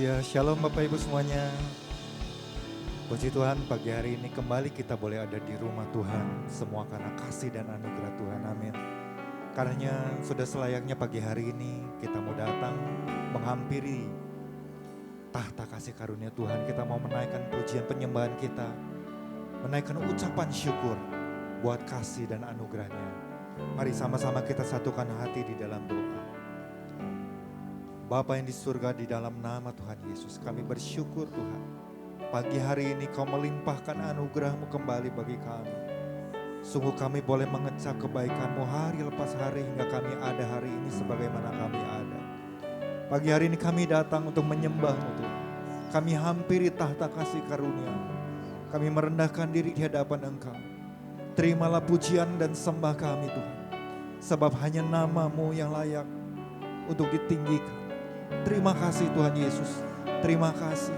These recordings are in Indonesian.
Ya, shalom Bapak Ibu semuanya. Puji Tuhan, pagi hari ini kembali kita boleh ada di rumah Tuhan. Semua karena kasih dan anugerah Tuhan, amin. Karenanya sudah selayaknya pagi hari ini kita mau datang menghampiri tahta kasih karunia Tuhan. Kita mau menaikkan pujian penyembahan kita, menaikkan ucapan syukur buat kasih dan anugerahnya. Mari sama-sama kita satukan hati di dalam doa. Bapa yang di surga, di dalam nama Tuhan Yesus, kami bersyukur Tuhan. Pagi hari ini Kau melimpahkan anugerah-Mu kembali bagi kami. Sungguh kami boleh mengecap kebaikan-Mu hari lepas hari hingga kami ada hari ini sebagaimana kami ada. Pagi hari ini kami datang untuk menyembah-Mu Tuhan. Kami hampiri tahta kasih karunia. Kami merendahkan diri di hadapan Engkau. Terimalah pujian dan sembah kami Tuhan. Sebab hanya nama-Mu yang layak untuk ditinggikan. Terima kasih Tuhan Yesus, terima kasih.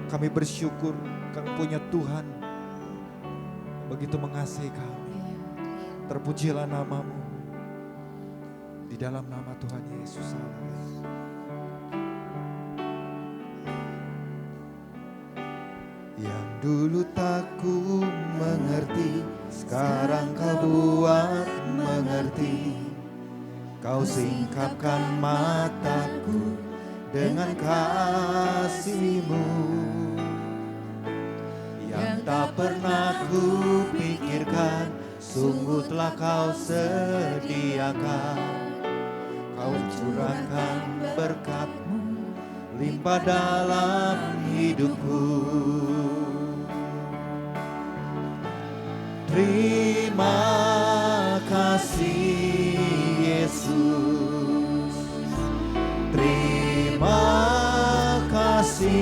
Kami bersyukur kami punya Tuhan yang begitu mengasihi kami. Terpujilah nama-Mu di dalam nama Tuhan Yesus. Yang dulu tak ku mengerti, sekarang Kau buat mengerti. Kau singkapkan mataku dengan kasih-Mu yang tak pernah ku pikirkan, sungguh telah Kau sediakan. Kau curahkan berkat-Mu limpah dalam hidupku. Terima kasih Yesus, terima kasih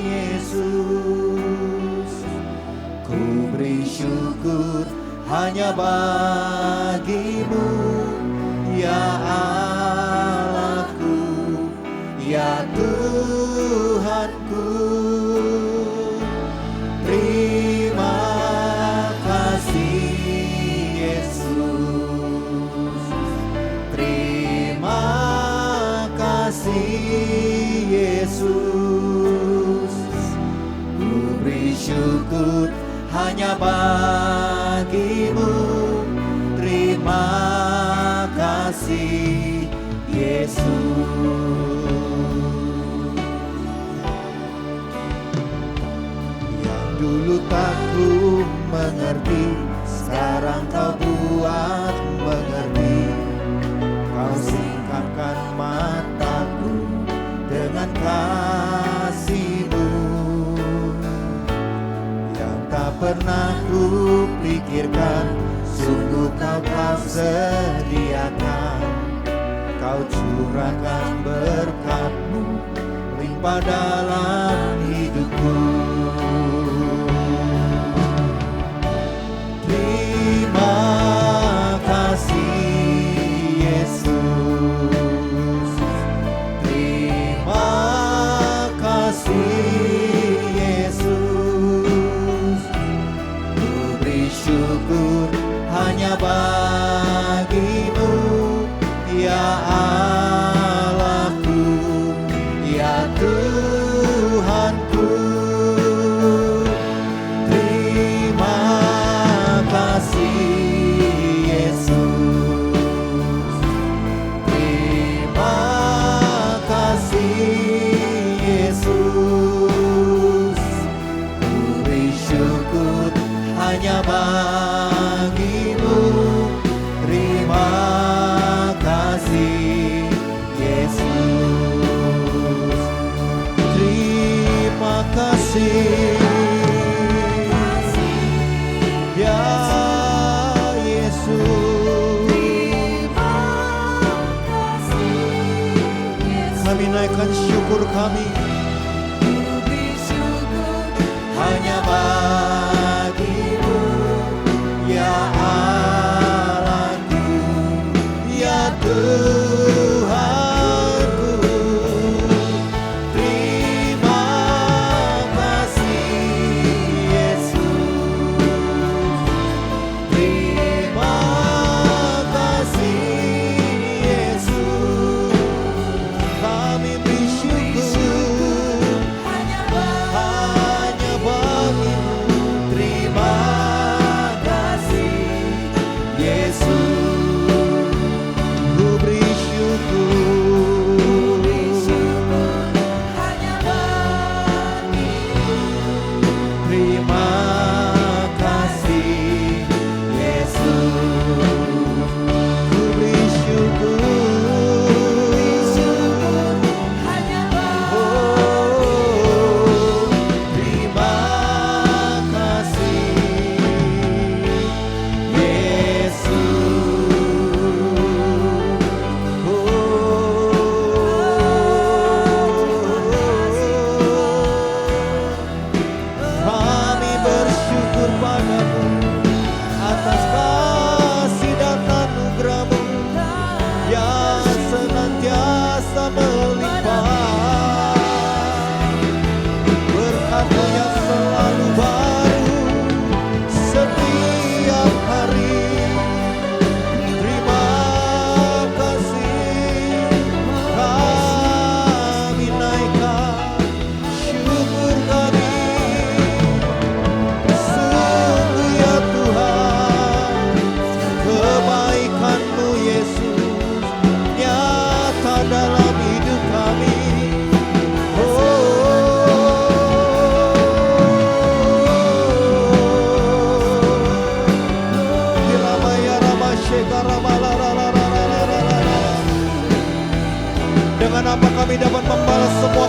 Yesus. Ku beri syukur hanya bagi-Mu, ya Allahku, ya Tuhanku. Terima kasih Yesus, terima kasih Yesus. Ku beri syukur hanya bagi-Mu. Terima kasih Yesus. Yang dulu tak ku mengerti, sekarang Kau buat mengerti. Kau singkapkan mataku dengan kasih-Mu yang tak pernah ku pikirkan, sungguh Kau sediakan. Kau curahkan berkat-Mu limpah dalam hidupku. Terima kasih Yesus, terima kasih Yesus. Ku beri syukur hanya bagi-Mu, ya Allahku, ya Tuhanku. Terima kasih Yesus, terima kasih Yesus. Ku beri syukur hanya bagi-Mu. Terima kasih Yesus, terima kasih ya Yesus. Kami naikkan syukur kami hanya bagi-Mu, ya Allahku, ya Tuhanku. Terima kasih Yesus, terima kasih Yesus. Kami bersyukur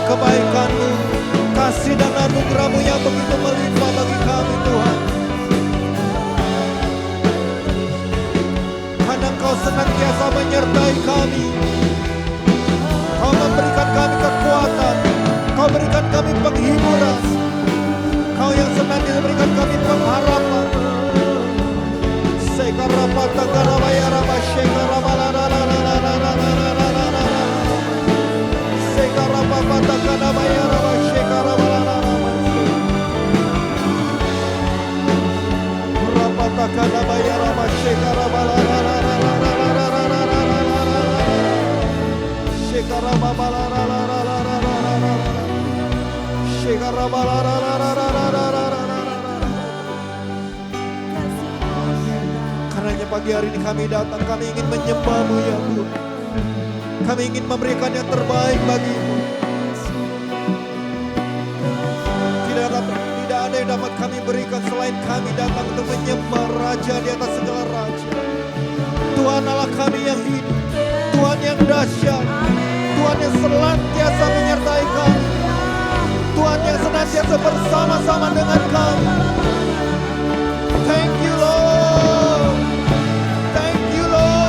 kebaikan-Mu, kasih dan anugerah-Mu yang begitu melimpah bagi kami Tuhan. Karena Engkau senantiasa menyertai kami. Kau memberikan kami kekuatan, Kau berikan kami penghiburan, Kau yang senantiasa berikan kami pengharapan. Sekarapata karabaya raba shekarabalalalalalalalalalala. Sekarapata karabaya raba shekarabalalalala. Rapata karabaya raba shekarabalalalalalalalalalala. Shekarabalalalalalalala. Shekarabalalalalalalala. Karenanya pagi hari ini kami datang, kami ingin menyembah-Mu ya Tuhan. Kami ingin memberikan yang terbaik bagi-Mu. Tidak ada yang dapat kami berikan selain kami datang untuk menyembah Raja di atas segala Raja. Tuhan Allah kami yang hidup, Tuhan yang dahsyat, Tuhan yang senantiasa menyertai kami, Tuhan yang senantiasa bersama-sama dengan kami. Thank you Lord. Thank you Lord.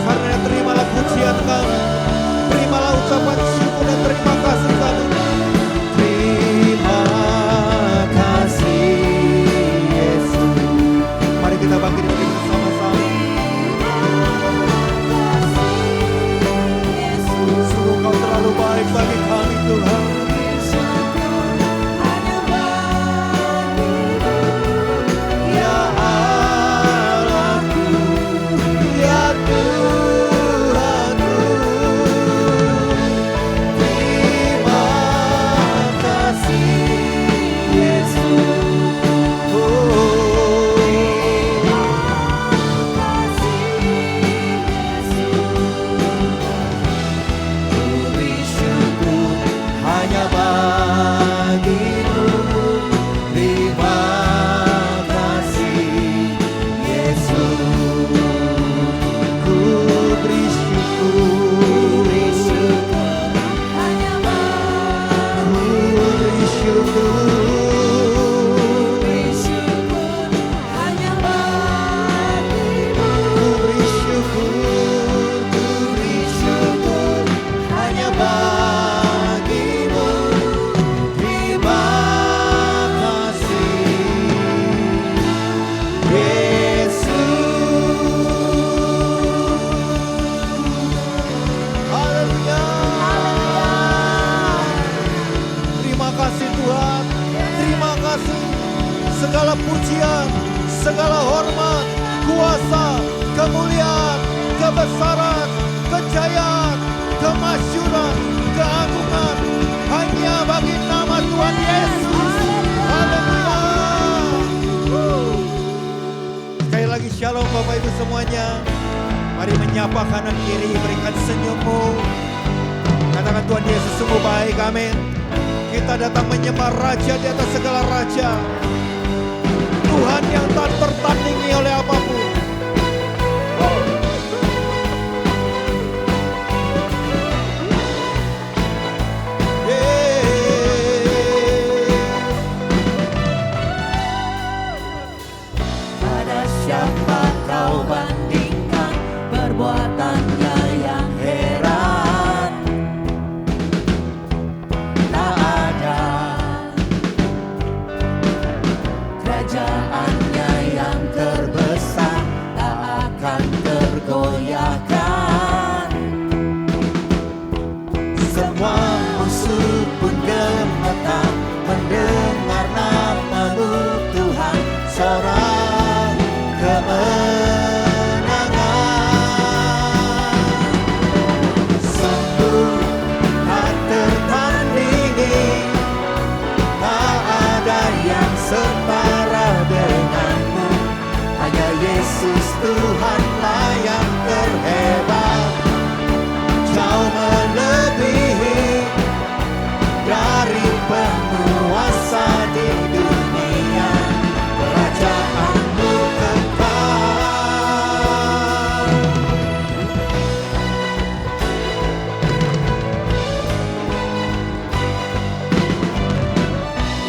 Karena terimalah pujian kami, terimalah ucapan syukur dan terima kasih kami. Terima kasih Yesus. Mari kita bangkit bersama-sama. Sungguh Kau terlalu baik bagi kami Tuhan. Segala pujian, segala hormat, kuasa, kemuliaan, kebesaran, kejayaan, kemasyuran, keagungan hanya bagi nama Tuhan Yesus. Haleluya. Sekali lagi shalom Bapak Ibu semuanya. Mari menyapa kanan kiri, berikan senyummu. Katakan Tuhan Yesus sungguh baik, amin. Kita datang menyembah Raja di atas segala Raja. Tuhan yang tak tertandingi oleh apapun. Pada siapa kau bandingkan perbuatannya yang heran? Tak ada kerajaannya yang terbesar. Semua musuh pun gemetar mendengar nama-Mu Tuhan. Sorak kemenangan. Sungguh tak tertandingi, tak ada yang setara denganmu. Hanya Yesus Tuhanlah yang terhebat, jauh melebihi dari penguasa di dunia. Kerajaan-Mu kekal.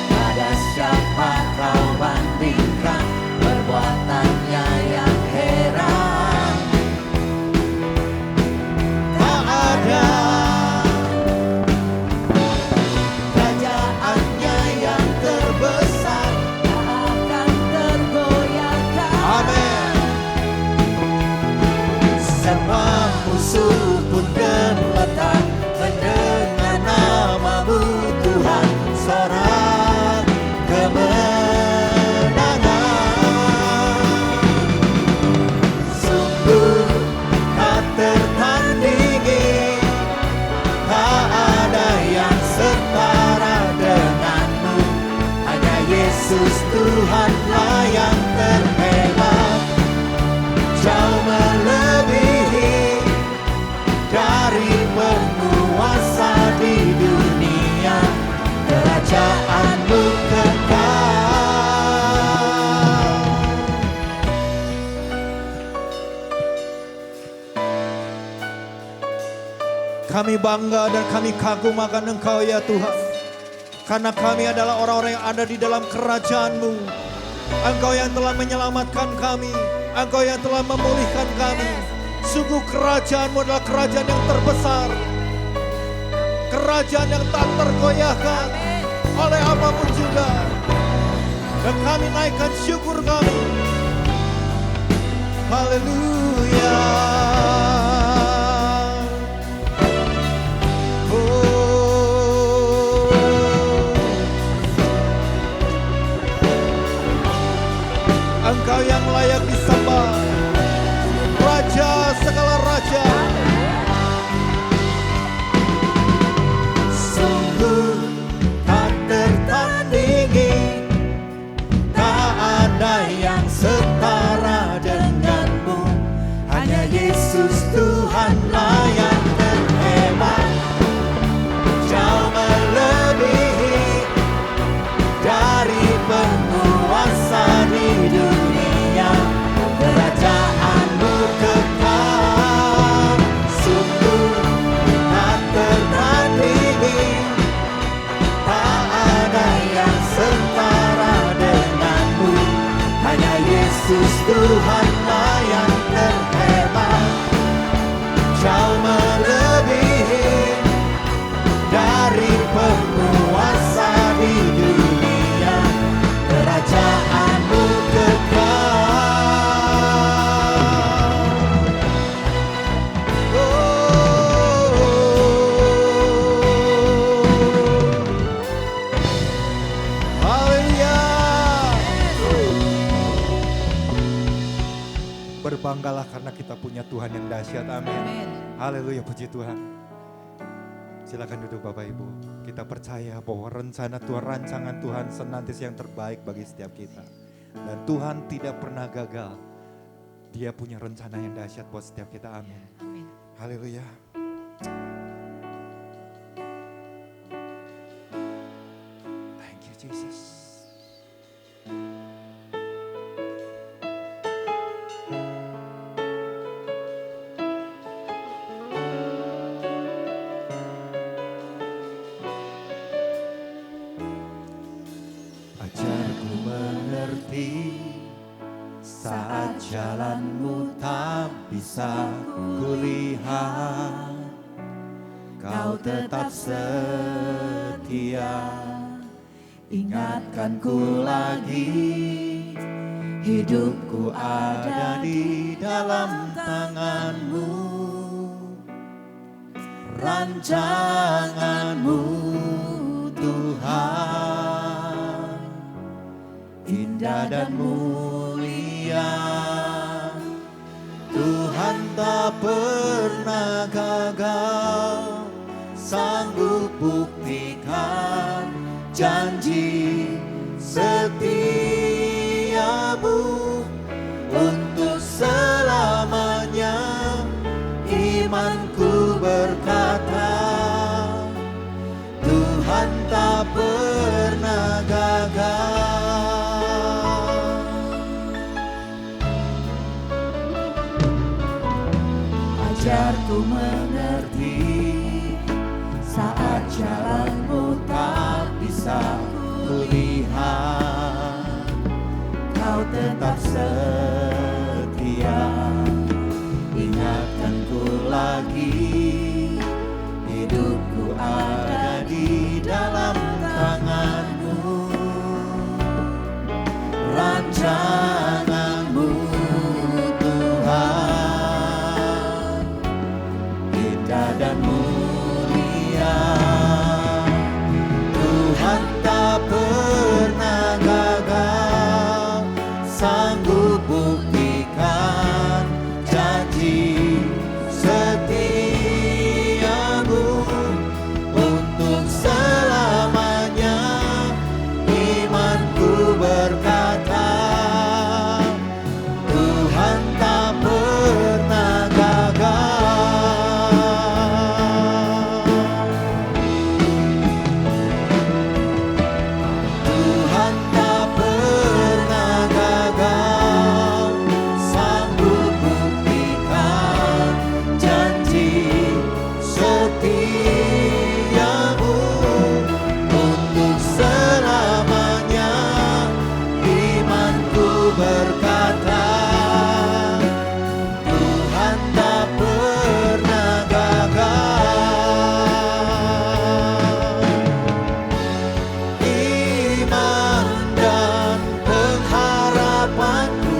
Pada siapa kau bandingkan perbuatannya yang heran? Tak ada. Kerajaannya yang terbesar tak akan tergoyahkan. Amin. Semua musuh pun gemetar mendengar nama-Mu Tuhan. Sorak kemenangan. Sungguh tak tertandingi, tak ada yang setara denganmu. Hanya Yesus Tuhanlah yang terhebat, jauh melebihi dari penguasa di dunia. Kerajaan-Mu kekal. Kami bangga dan kami kagum akan Engkau ya Tuhan. Karena kami adalah orang-orang yang ada di dalam kerajaan-Mu. Engkau yang telah menyelamatkan kami. Engkau yang telah memulihkan kami. Sungguh kerajaan-Mu adalah kerajaan yang terbesar. Kerajaan yang tak tergoyahkan oleh apapun juga. Dan kami naikkan syukur kami. Haleluya. Engkau yang layak disembah, Raja segala raja. Sungguh tak tertandingi, tak ada yang setara denganmu. Hanya Yesus Tuhanlah yang terhebat, jauh melebihi dari penguasa di dunia. Kerajaan-Mu kekal. Sungguh tak tertandingi, tak ada yang setara denganmu. Hanya Yesus Tuhanlah yang terhebat, jauh melebihi dari penguasa di dunia. Kerajaan-Mu kekal. Haleluya. Berbanggalah karena kita punya Tuhan yang dahsyat. Amin. Haleluya, puji Tuhan. Silakan duduk Bapak Ibu. Kita percaya bahwa rencana Tuhan, rancangan Tuhan senantiasa yang terbaik bagi setiap kita. Dan Tuhan tidak pernah gagal. Dia punya rencana yang dahsyat buat setiap kita. Amin. Haleluya. Thank you Jesus. Ajarku mengerti saat jalan-Mu tak bisa kulihat. Kau tetap setia, ingatkanku lagi, hidupku ada di dalam tangan-Mu. rancangan-Mu Tuhan, indah dan mulia. Tuhan tak pernah gagal, sanggup buktikan janji setiamu untuk selamanya. Imanku berkata, Tuhan tak pernah gagal. Ajarku mengerti saat jalan-Mu tak bisa kulihat, Kau tetap setia. Ingatkanku lagi, hidupku ada di dalam tangan-Mu. Rancangan-Mu Tuhan, indah dan mulia. Tuhan tak pernah gagal, sanggup buktikan janji setiamu untuk selamanya. Imanku berkata, Tuhan tak pernah gagal. Tuhan tak pernah gagal, sanggup buktikan janji setiamu untuk selamanya. Imanku berkata, Tuhan tak pernah gagal. Iman dan pengharapanku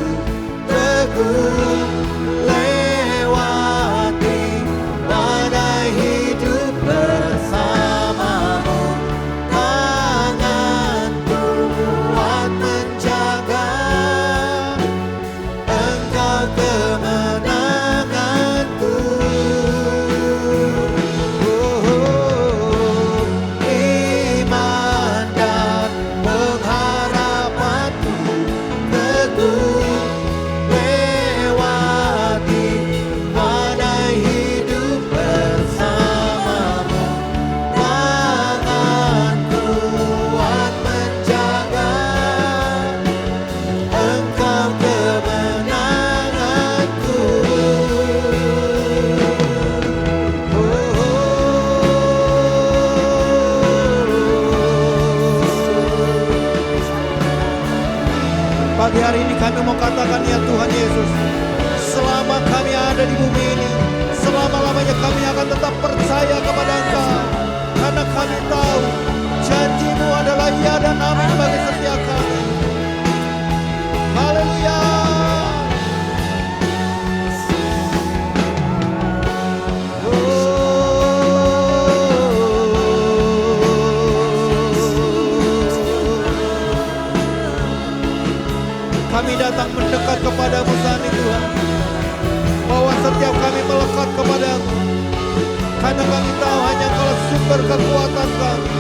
teguh lewati badai hidup bersamamu. Tanganku kuat menjaga, Engkau kemenanganku. Iman dan pengharapanku teguh lewati badai hidup bersamamu. Tanganku kuat menjaga, Engkau kemenanganku. Pagi hari ini kami mau katakan, ya Tuhan Yesus, selama kami ada di bumi ini, selama-lamanya kami akan tetap percaya kepada Engkau. Karena kami tahu janji-Mu adalah ya dan amin bagi setiap kami. Haleluya. Kami datang mendekat kepada-Mu saat ini Tuhan, bahwa setiap kami melekat kepada-Mu, karena kami tahu hanya Engkau sumber kekuatan kami.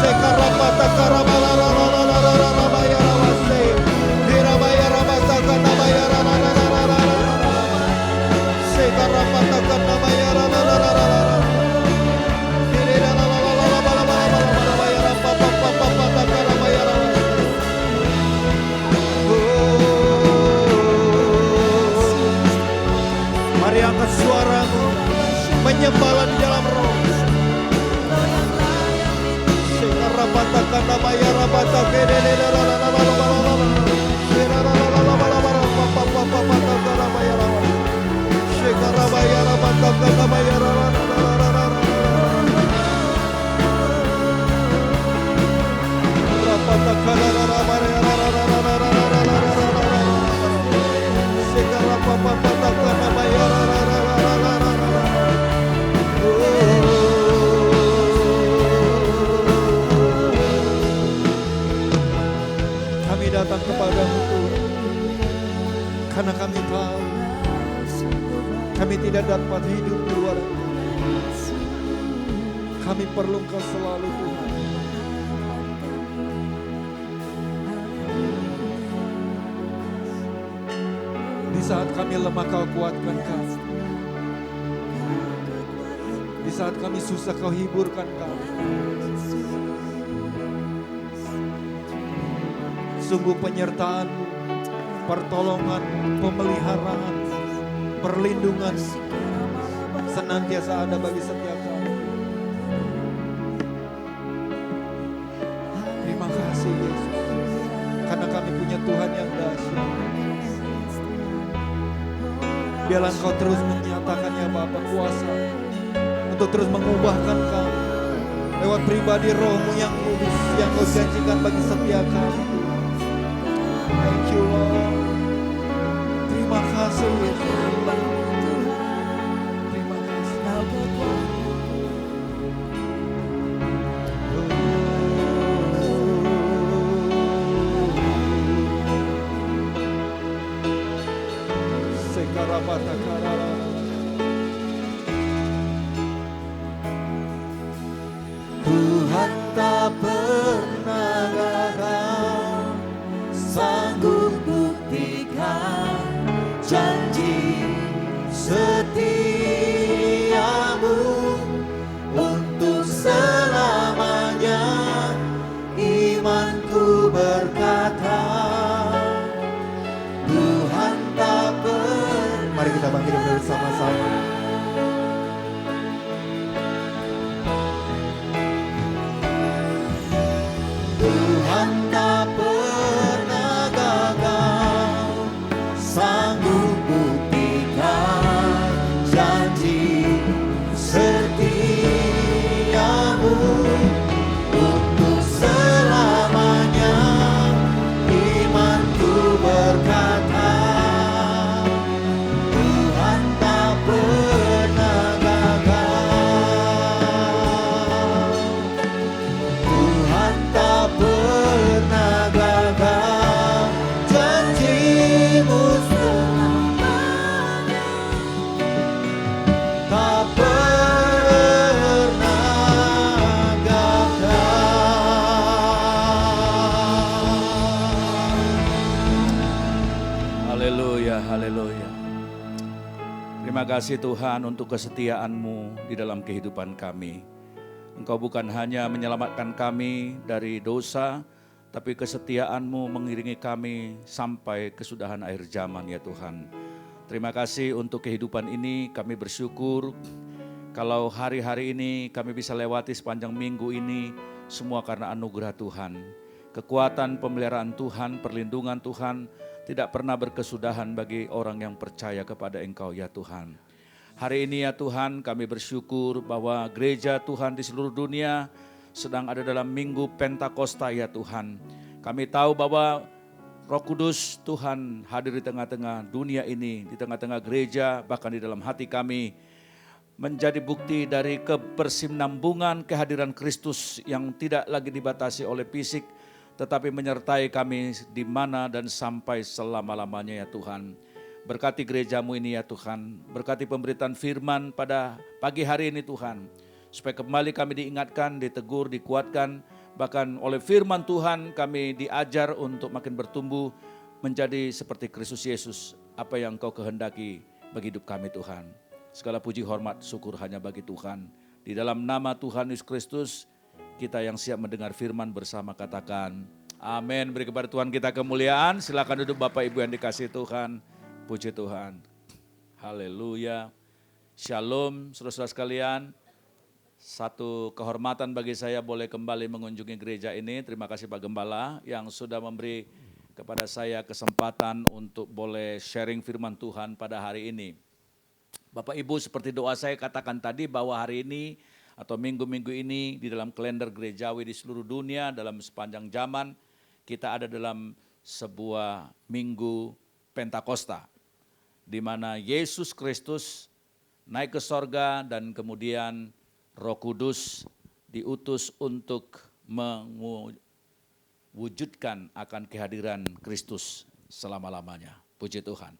Sekarapata karabalarararararabaya rawase, dirabaya rabasaka nabaya rararararararara, sekarapata kanabaya rarararararara, direlalalalalalalalalalalalabaya rapapapapapata karabaya rawase. Mari angkat suara-Mu, menyembahlah di dalam roh. Sekarapatakan namanya rabata Oh Kami perlu Engkau selalu Tuhan. Di saat kami lemah Kau kuatkan kami. Di saat kami susah Kau hiburkan kami. Sungguh penyertaan-Mu, pertolongan, pemeliharaan, perlindungan senantiasa ada bagi setiap kami. Terima kasih Yesus, karena kami punya Tuhan yang dahsyat. Biarlah Engkau terus menyatakan ya Bapa kuasa untuk terus mengubahkan kami lewat pribadi Roh-Mu yang kudus yang Kau janjikan bagi setiap kami. Thank you Lord. Terima kasih Yesus. Terima kasih. Sekarabata karara. Tuhan tak pernah gagal, sanggup buktikan janji setiamu untuk selamanya. Imanku berkata, Tuhan tak pernah. Mari kita bangkit bersama-sama. Tuhan tak pernah gagal, sanggup buktikan janji setiamu untuk selamanya. Imanku berkata, Tuhan tak pernah gagal. Tuhan tak pernah gagal, janji-Mu selamanya tak pernah gagal. Haleluya, haleluya. Terima kasih Tuhan untuk kesetiaan-Mu di dalam kehidupan kami. Engkau bukan hanya menyelamatkan kami dari dosa, tapi kesetiaan-Mu mengiringi kami sampai kesudahan akhir zaman ya Tuhan. Terima kasih untuk kehidupan ini, kami bersyukur kalau hari-hari ini kami bisa lewati sepanjang minggu ini, semua karena anugerah Tuhan. Kekuatan pemeliharaan Tuhan, perlindungan Tuhan, tidak pernah berkesudahan bagi orang yang percaya kepada Engkau ya Tuhan. Hari ini ya Tuhan kami bersyukur bahwa gereja Tuhan di seluruh dunia sedang ada dalam minggu Pentakosta ya Tuhan. Kami tahu bahwa Roh Kudus Tuhan hadir di tengah-tengah dunia ini, di tengah-tengah gereja, bahkan di dalam hati kami. Menjadi bukti dari kebersinambungan kehadiran Kristus yang tidak lagi dibatasi oleh fisik, tetapi menyertai kami di mana dan sampai selama-lamanya ya Tuhan. Berkati gereja-Mu ini ya Tuhan, berkati pemberitaan firman pada pagi hari ini Tuhan, supaya kembali kami diingatkan, ditegur, dikuatkan, bahkan oleh firman Tuhan kami diajar untuk makin bertumbuh menjadi seperti Kristus Yesus, apa yang Engkau kehendaki bagi hidup kami Tuhan. Segala puji hormat syukur hanya bagi Tuhan. Di dalam nama Tuhan Yesus Kristus, kita yang siap mendengar firman bersama katakan, amin. Beri kepada Tuhan kita kemuliaan, silakan duduk Bapak Ibu yang dikasihi Tuhan. Puji Tuhan. Haleluya. Shalom saudara-saudara sekalian. Satu kehormatan bagi saya boleh kembali mengunjungi gereja ini. Terima kasih Pak Gembala yang sudah memberi kepada saya kesempatan untuk boleh sharing firman Tuhan pada hari ini. Bapak Ibu, seperti doa saya katakan tadi bahwa hari ini atau minggu-minggu ini di dalam kalender gerejawi di seluruh dunia dalam sepanjang zaman kita ada dalam sebuah minggu Pentakosta, di mana Yesus Kristus naik ke sorga dan kemudian Roh Kudus diutus untuk mewujudkan akan kehadiran Kristus selama-lamanya. Puji Tuhan.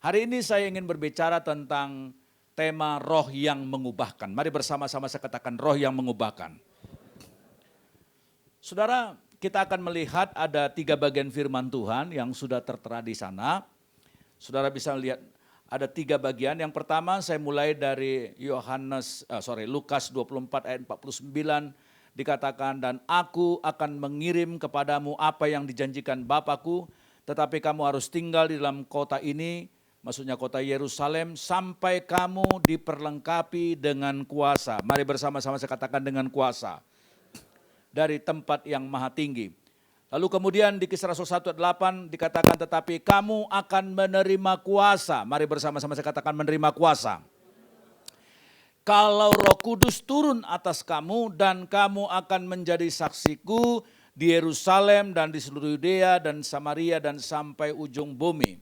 Hari ini saya ingin berbicara tentang tema roh yang mengubahkan. Mari bersama-sama saya katakan roh yang mengubahkan. Saudara, kita akan melihat ada 3 bagian firman Tuhan yang sudah tertera di sana. Saudara bisa lihat ada 3 bagian. Yang pertama saya mulai dari Lukas 24 ayat 49 dikatakan, dan aku akan mengirim kepadamu apa yang dijanjikan Bapakku, tetapi kamu harus tinggal di dalam kota ini, maksudnya kota Yerusalem, sampai kamu diperlengkapi dengan kuasa. Mari bersama-sama saya katakan dengan kuasa. Dari tempat yang maha tinggi. Lalu kemudian di Kisah Rasul 1 ayat 8 dikatakan, tetapi kamu akan menerima kuasa. Mari bersama-sama saya katakan menerima kuasa. Kalau Roh Kudus turun atas kamu dan kamu akan menjadi saksiku di Yerusalem dan di seluruh Yudea dan Samaria dan sampai ujung bumi.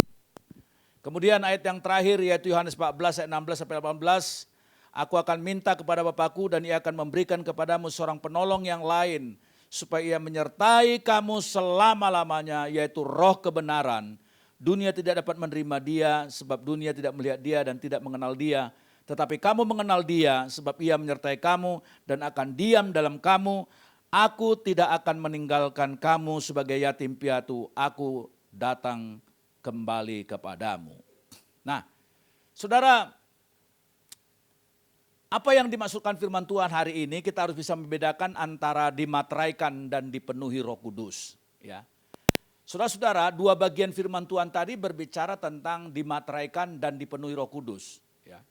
Kemudian ayat yang terakhir yaitu Yohanes 14 ayat 16 sampai 18. Aku akan minta kepada Bapakku dan ia akan memberikan kepadamu seorang penolong yang lain, supaya ia menyertai kamu selama-lamanya, yaitu roh kebenaran. Dunia tidak dapat menerima dia sebab dunia tidak melihat dia dan tidak mengenal dia. Tetapi kamu mengenal dia sebab ia menyertai kamu dan akan diam dalam kamu. Aku tidak akan meninggalkan kamu sebagai yatim piatu. Aku datang kembali kepadamu. Nah, saudara, apa yang dimaksudkan firman Tuhan hari ini, kita harus bisa membedakan antara dimateraikan dan dipenuhi Roh Kudus. Ya, saudara-saudara, 2 bagian firman Tuhan tadi berbicara tentang dimateraikan dan dipenuhi Roh Kudus. Ya,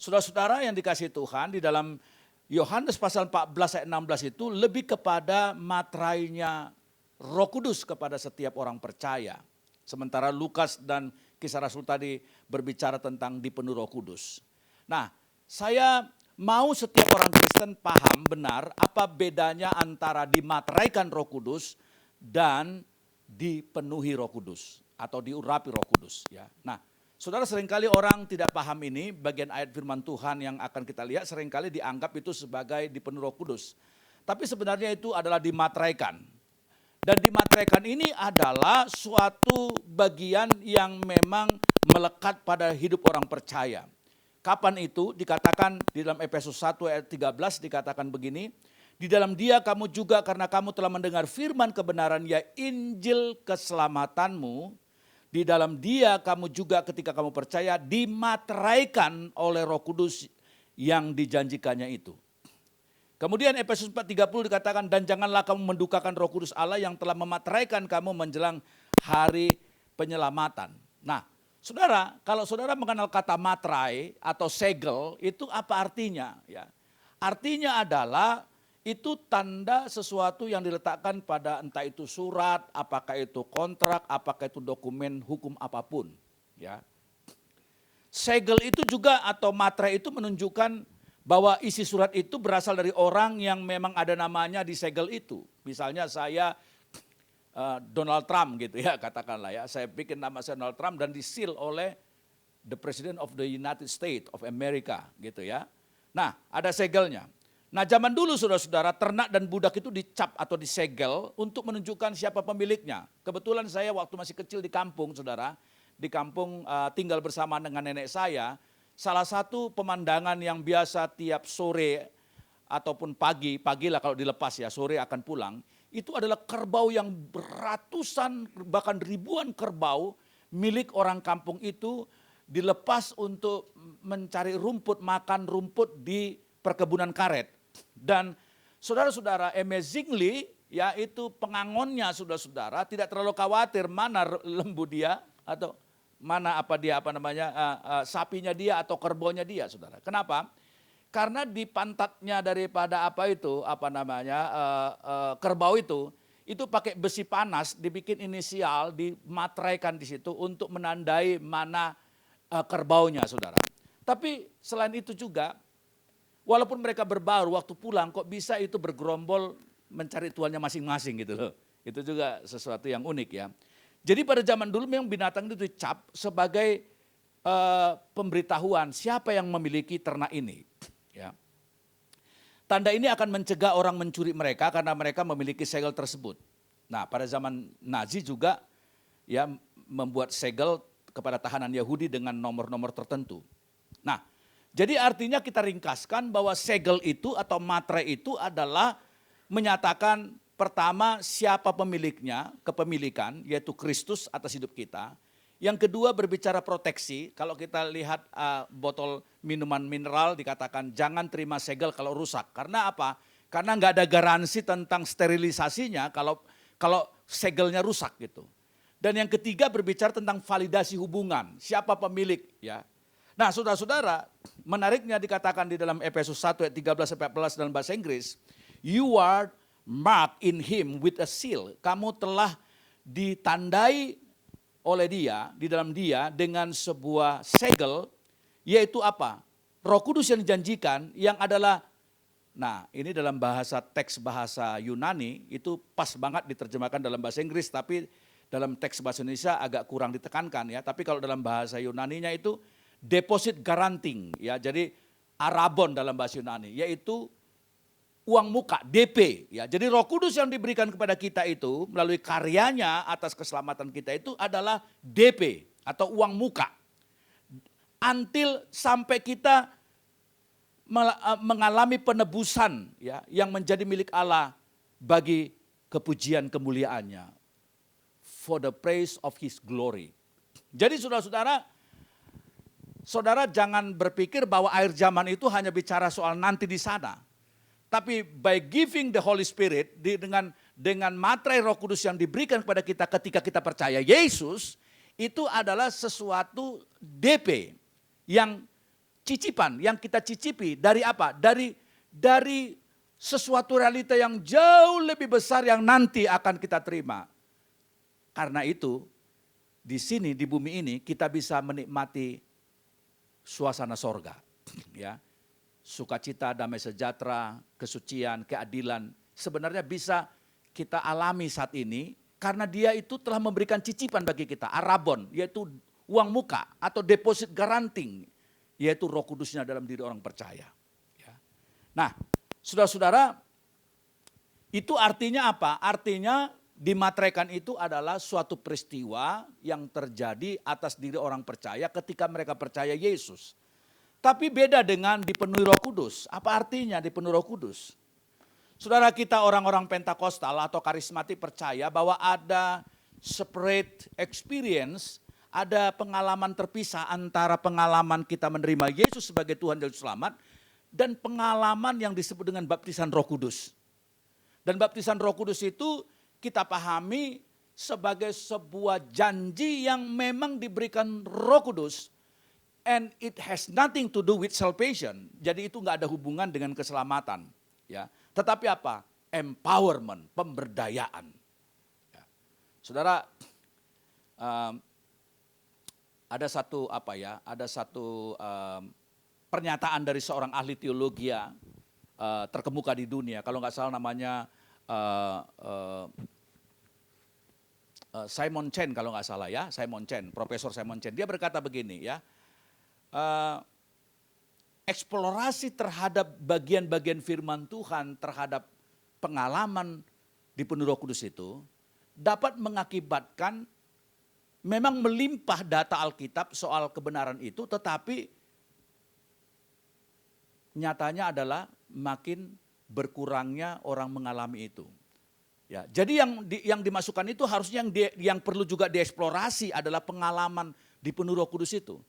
saudara-saudara yang dikasihi Tuhan, di dalam Yohanes pasal 14 ayat 16 itu lebih kepada materainya Roh Kudus kepada setiap orang percaya. Sementara Lukas dan Kisah Rasul tadi berbicara tentang dipenuhi Roh Kudus. Nah, saya mau setiap orang Kristen paham benar apa bedanya antara dimateraikan Roh Kudus dan dipenuhi Roh Kudus atau diurapi Roh Kudus. Ya. Nah, saudara, seringkali orang tidak paham ini, bagian ayat firman Tuhan yang akan kita lihat seringkali dianggap itu sebagai dipenuhi Roh Kudus. Tapi sebenarnya itu adalah dimateraikan. Dan dimateraikan ini adalah suatu bagian yang memang melekat pada hidup orang percaya. Kapan itu? Dikatakan di dalam Efesus 1 ayat 13 dikatakan begini, di dalam dia kamu juga karena kamu telah mendengar firman kebenaran, ya Injil keselamatanmu, di dalam dia kamu juga ketika kamu percaya dimateraikan oleh Roh Kudus yang dijanjikannya itu. Kemudian Efesus 4:30 dikatakan, dan janganlah kamu mendukakan Roh Kudus Allah yang telah memateraikan kamu menjelang hari penyelamatan. Nah, saudara, kalau saudara mengenal kata materai atau segel, itu apa artinya? Ya, artinya adalah itu tanda sesuatu yang diletakkan pada entah itu surat, apakah itu kontrak, apakah itu dokumen hukum apapun. Ya, segel itu juga atau materai itu menunjukkan bahwa isi surat itu berasal dari orang yang memang ada namanya di segel itu. Misalnya saya Donald Trump gitu ya, katakanlah ya, saya bikin nama saya Donald Trump dan diseal oleh the President of the United States of America gitu ya. Nah, ada segelnya. Nah, zaman dulu saudara-saudara, ternak dan budak itu dicap atau disegel untuk menunjukkan siapa pemiliknya. Kebetulan saya waktu masih kecil di kampung, saudara, di kampung tinggal bersama dengan nenek saya. Salah satu pemandangan yang biasa tiap sore ataupun pagilah kalau dilepas ya, sore akan pulang, itu adalah kerbau yang beratusan bahkan ribuan kerbau milik orang kampung itu dilepas untuk mencari rumput, makan rumput di perkebunan karet. Dan saudara-saudara, amazingly ya, itu pengangonnya saudara-saudara tidak terlalu khawatir mana lembu dia atau mana sapinya dia atau kerbaunya dia, saudara. Kenapa? Karena di pantatnya daripada kerbau itu pakai besi panas, dibikin inisial, dimateraikan di situ untuk menandai mana kerbaunya, saudara. Tapi selain itu juga, walaupun mereka berbaur waktu pulang, kok bisa itu bergerombol mencari tuannya masing-masing gitu loh. Itu juga sesuatu yang unik ya. Jadi pada zaman dulu memang binatang itu dicap sebagai pemberitahuan siapa yang memiliki ternak ini. Ya. Tanda ini akan mencegah orang mencuri mereka karena mereka memiliki segel tersebut. Nah, pada zaman Nazi juga ya membuat segel kepada tahanan Yahudi dengan nomor-nomor tertentu. Nah, Jadi artinya kita ringkaskan bahwa segel itu atau matre itu adalah menyatakan pertama siapa pemiliknya, kepemilikan yaitu Kristus atas hidup kita. Yang kedua berbicara proteksi, kalau kita lihat botol minuman mineral dikatakan jangan terima segel kalau rusak. Karena apa? Karena nggak ada garansi tentang sterilisasinya kalau segelnya rusak gitu. Dan yang ketiga berbicara tentang validasi hubungan, siapa pemilik ya. Nah saudara-saudara, menariknya dikatakan di dalam Efesus 1 ayat 13-14 dalam bahasa Inggris, you are marked in him with a seal. Kamu telah ditandai oleh dia, di dalam dia dengan sebuah segel, yaitu apa? Roh Kudus yang dijanjikan yang adalah, nah ini dalam bahasa teks bahasa Yunani itu pas banget diterjemahkan dalam bahasa Inggris, tapi dalam teks bahasa Indonesia agak kurang ditekankan ya. Tapi kalau dalam bahasa Yunaninya itu deposit granting ya, jadi arabon dalam bahasa Yunani, yaitu uang muka, DP ya. Jadi Roh Kudus yang diberikan kepada kita itu melalui karyanya atas keselamatan kita itu adalah DP atau uang muka. Until sampai kita mengalami penebusan ya yang menjadi milik Allah bagi kepujian kemuliaannya. For the praise of his glory. Jadi saudara-saudara, saudara jangan berpikir bahwa akhir zaman itu hanya bicara soal nanti di sana. Tapi by giving the Holy Spirit, dengan materai Roh Kudus yang diberikan kepada kita ketika kita percaya Yesus, itu adalah sesuatu DP yang cicipan, yang kita cicipi dari apa? Dari sesuatu realita yang jauh lebih besar yang nanti akan kita terima. Karena itu, di sini di bumi ini kita bisa menikmati suasana sorga, ya, sukacita, damai sejahtera, kesucian, keadilan, sebenarnya bisa kita alami saat ini karena dia itu telah memberikan cicipan bagi kita, arabon, yaitu uang muka atau deposit granting, yaitu Roh Kudusnya dalam diri orang percaya. Ya. Nah, saudara-saudara, itu artinya apa? Artinya dimateraikan itu adalah suatu peristiwa yang terjadi atas diri orang percaya ketika mereka percaya Yesus. Tapi beda dengan dipenuhi Roh Kudus. Apa artinya dipenuhi Roh Kudus? Saudara, kita orang-orang Pentakosta atau karismatik percaya bahwa ada separate experience, ada pengalaman terpisah antara pengalaman kita menerima Yesus sebagai Tuhan dan Selamat dan pengalaman yang disebut dengan baptisan Roh Kudus. Dan baptisan Roh Kudus itu kita pahami sebagai sebuah janji yang memang diberikan Roh Kudus, and it has nothing to do with salvation. Jadi itu nggak ada hubungan dengan keselamatan, ya. Tetapi apa? Empowerment, pemberdayaan. Ya. Saudara, ada satu pernyataan dari seorang ahli teologi terkemuka di dunia. Kalau nggak salah namanya Simon Chen kalau nggak salah ya, Simon Chen, Profesor Simon Chen. Dia berkata begini ya, eksplorasi terhadap bagian-bagian firman Tuhan terhadap pengalaman dipenuhi Roh Kudus itu dapat mengakibatkan memang melimpah data Alkitab soal kebenaran itu, tetapi nyatanya adalah makin berkurangnya orang mengalami itu. Ya, jadi yang dimasukkan itu harusnya yang perlu juga dieksplorasi adalah pengalaman dipenuhi Roh Kudus itu.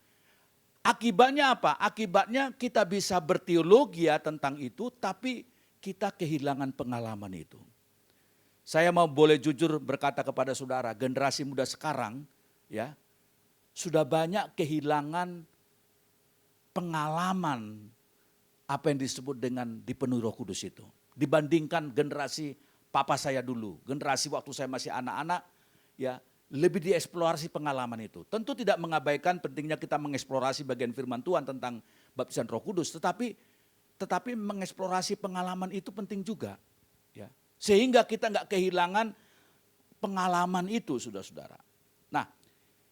Akibatnya apa? Akibatnya kita bisa berteologi tentang itu, tapi kita kehilangan pengalaman itu. Saya mau boleh jujur berkata kepada saudara, generasi muda sekarang ya sudah banyak kehilangan pengalaman apa yang disebut dengan dipenuhi Roh Kudus itu. Dibandingkan generasi papa saya dulu, generasi waktu saya masih anak-anak, ya lebih dieksplorasi pengalaman itu. Tentu tidak mengabaikan pentingnya kita mengeksplorasi bagian firman Tuhan tentang baptisan Roh Kudus, tetapi mengeksplorasi pengalaman itu penting juga, ya. Sehingga kita nggak kehilangan pengalaman itu, saudara-saudara. Nah,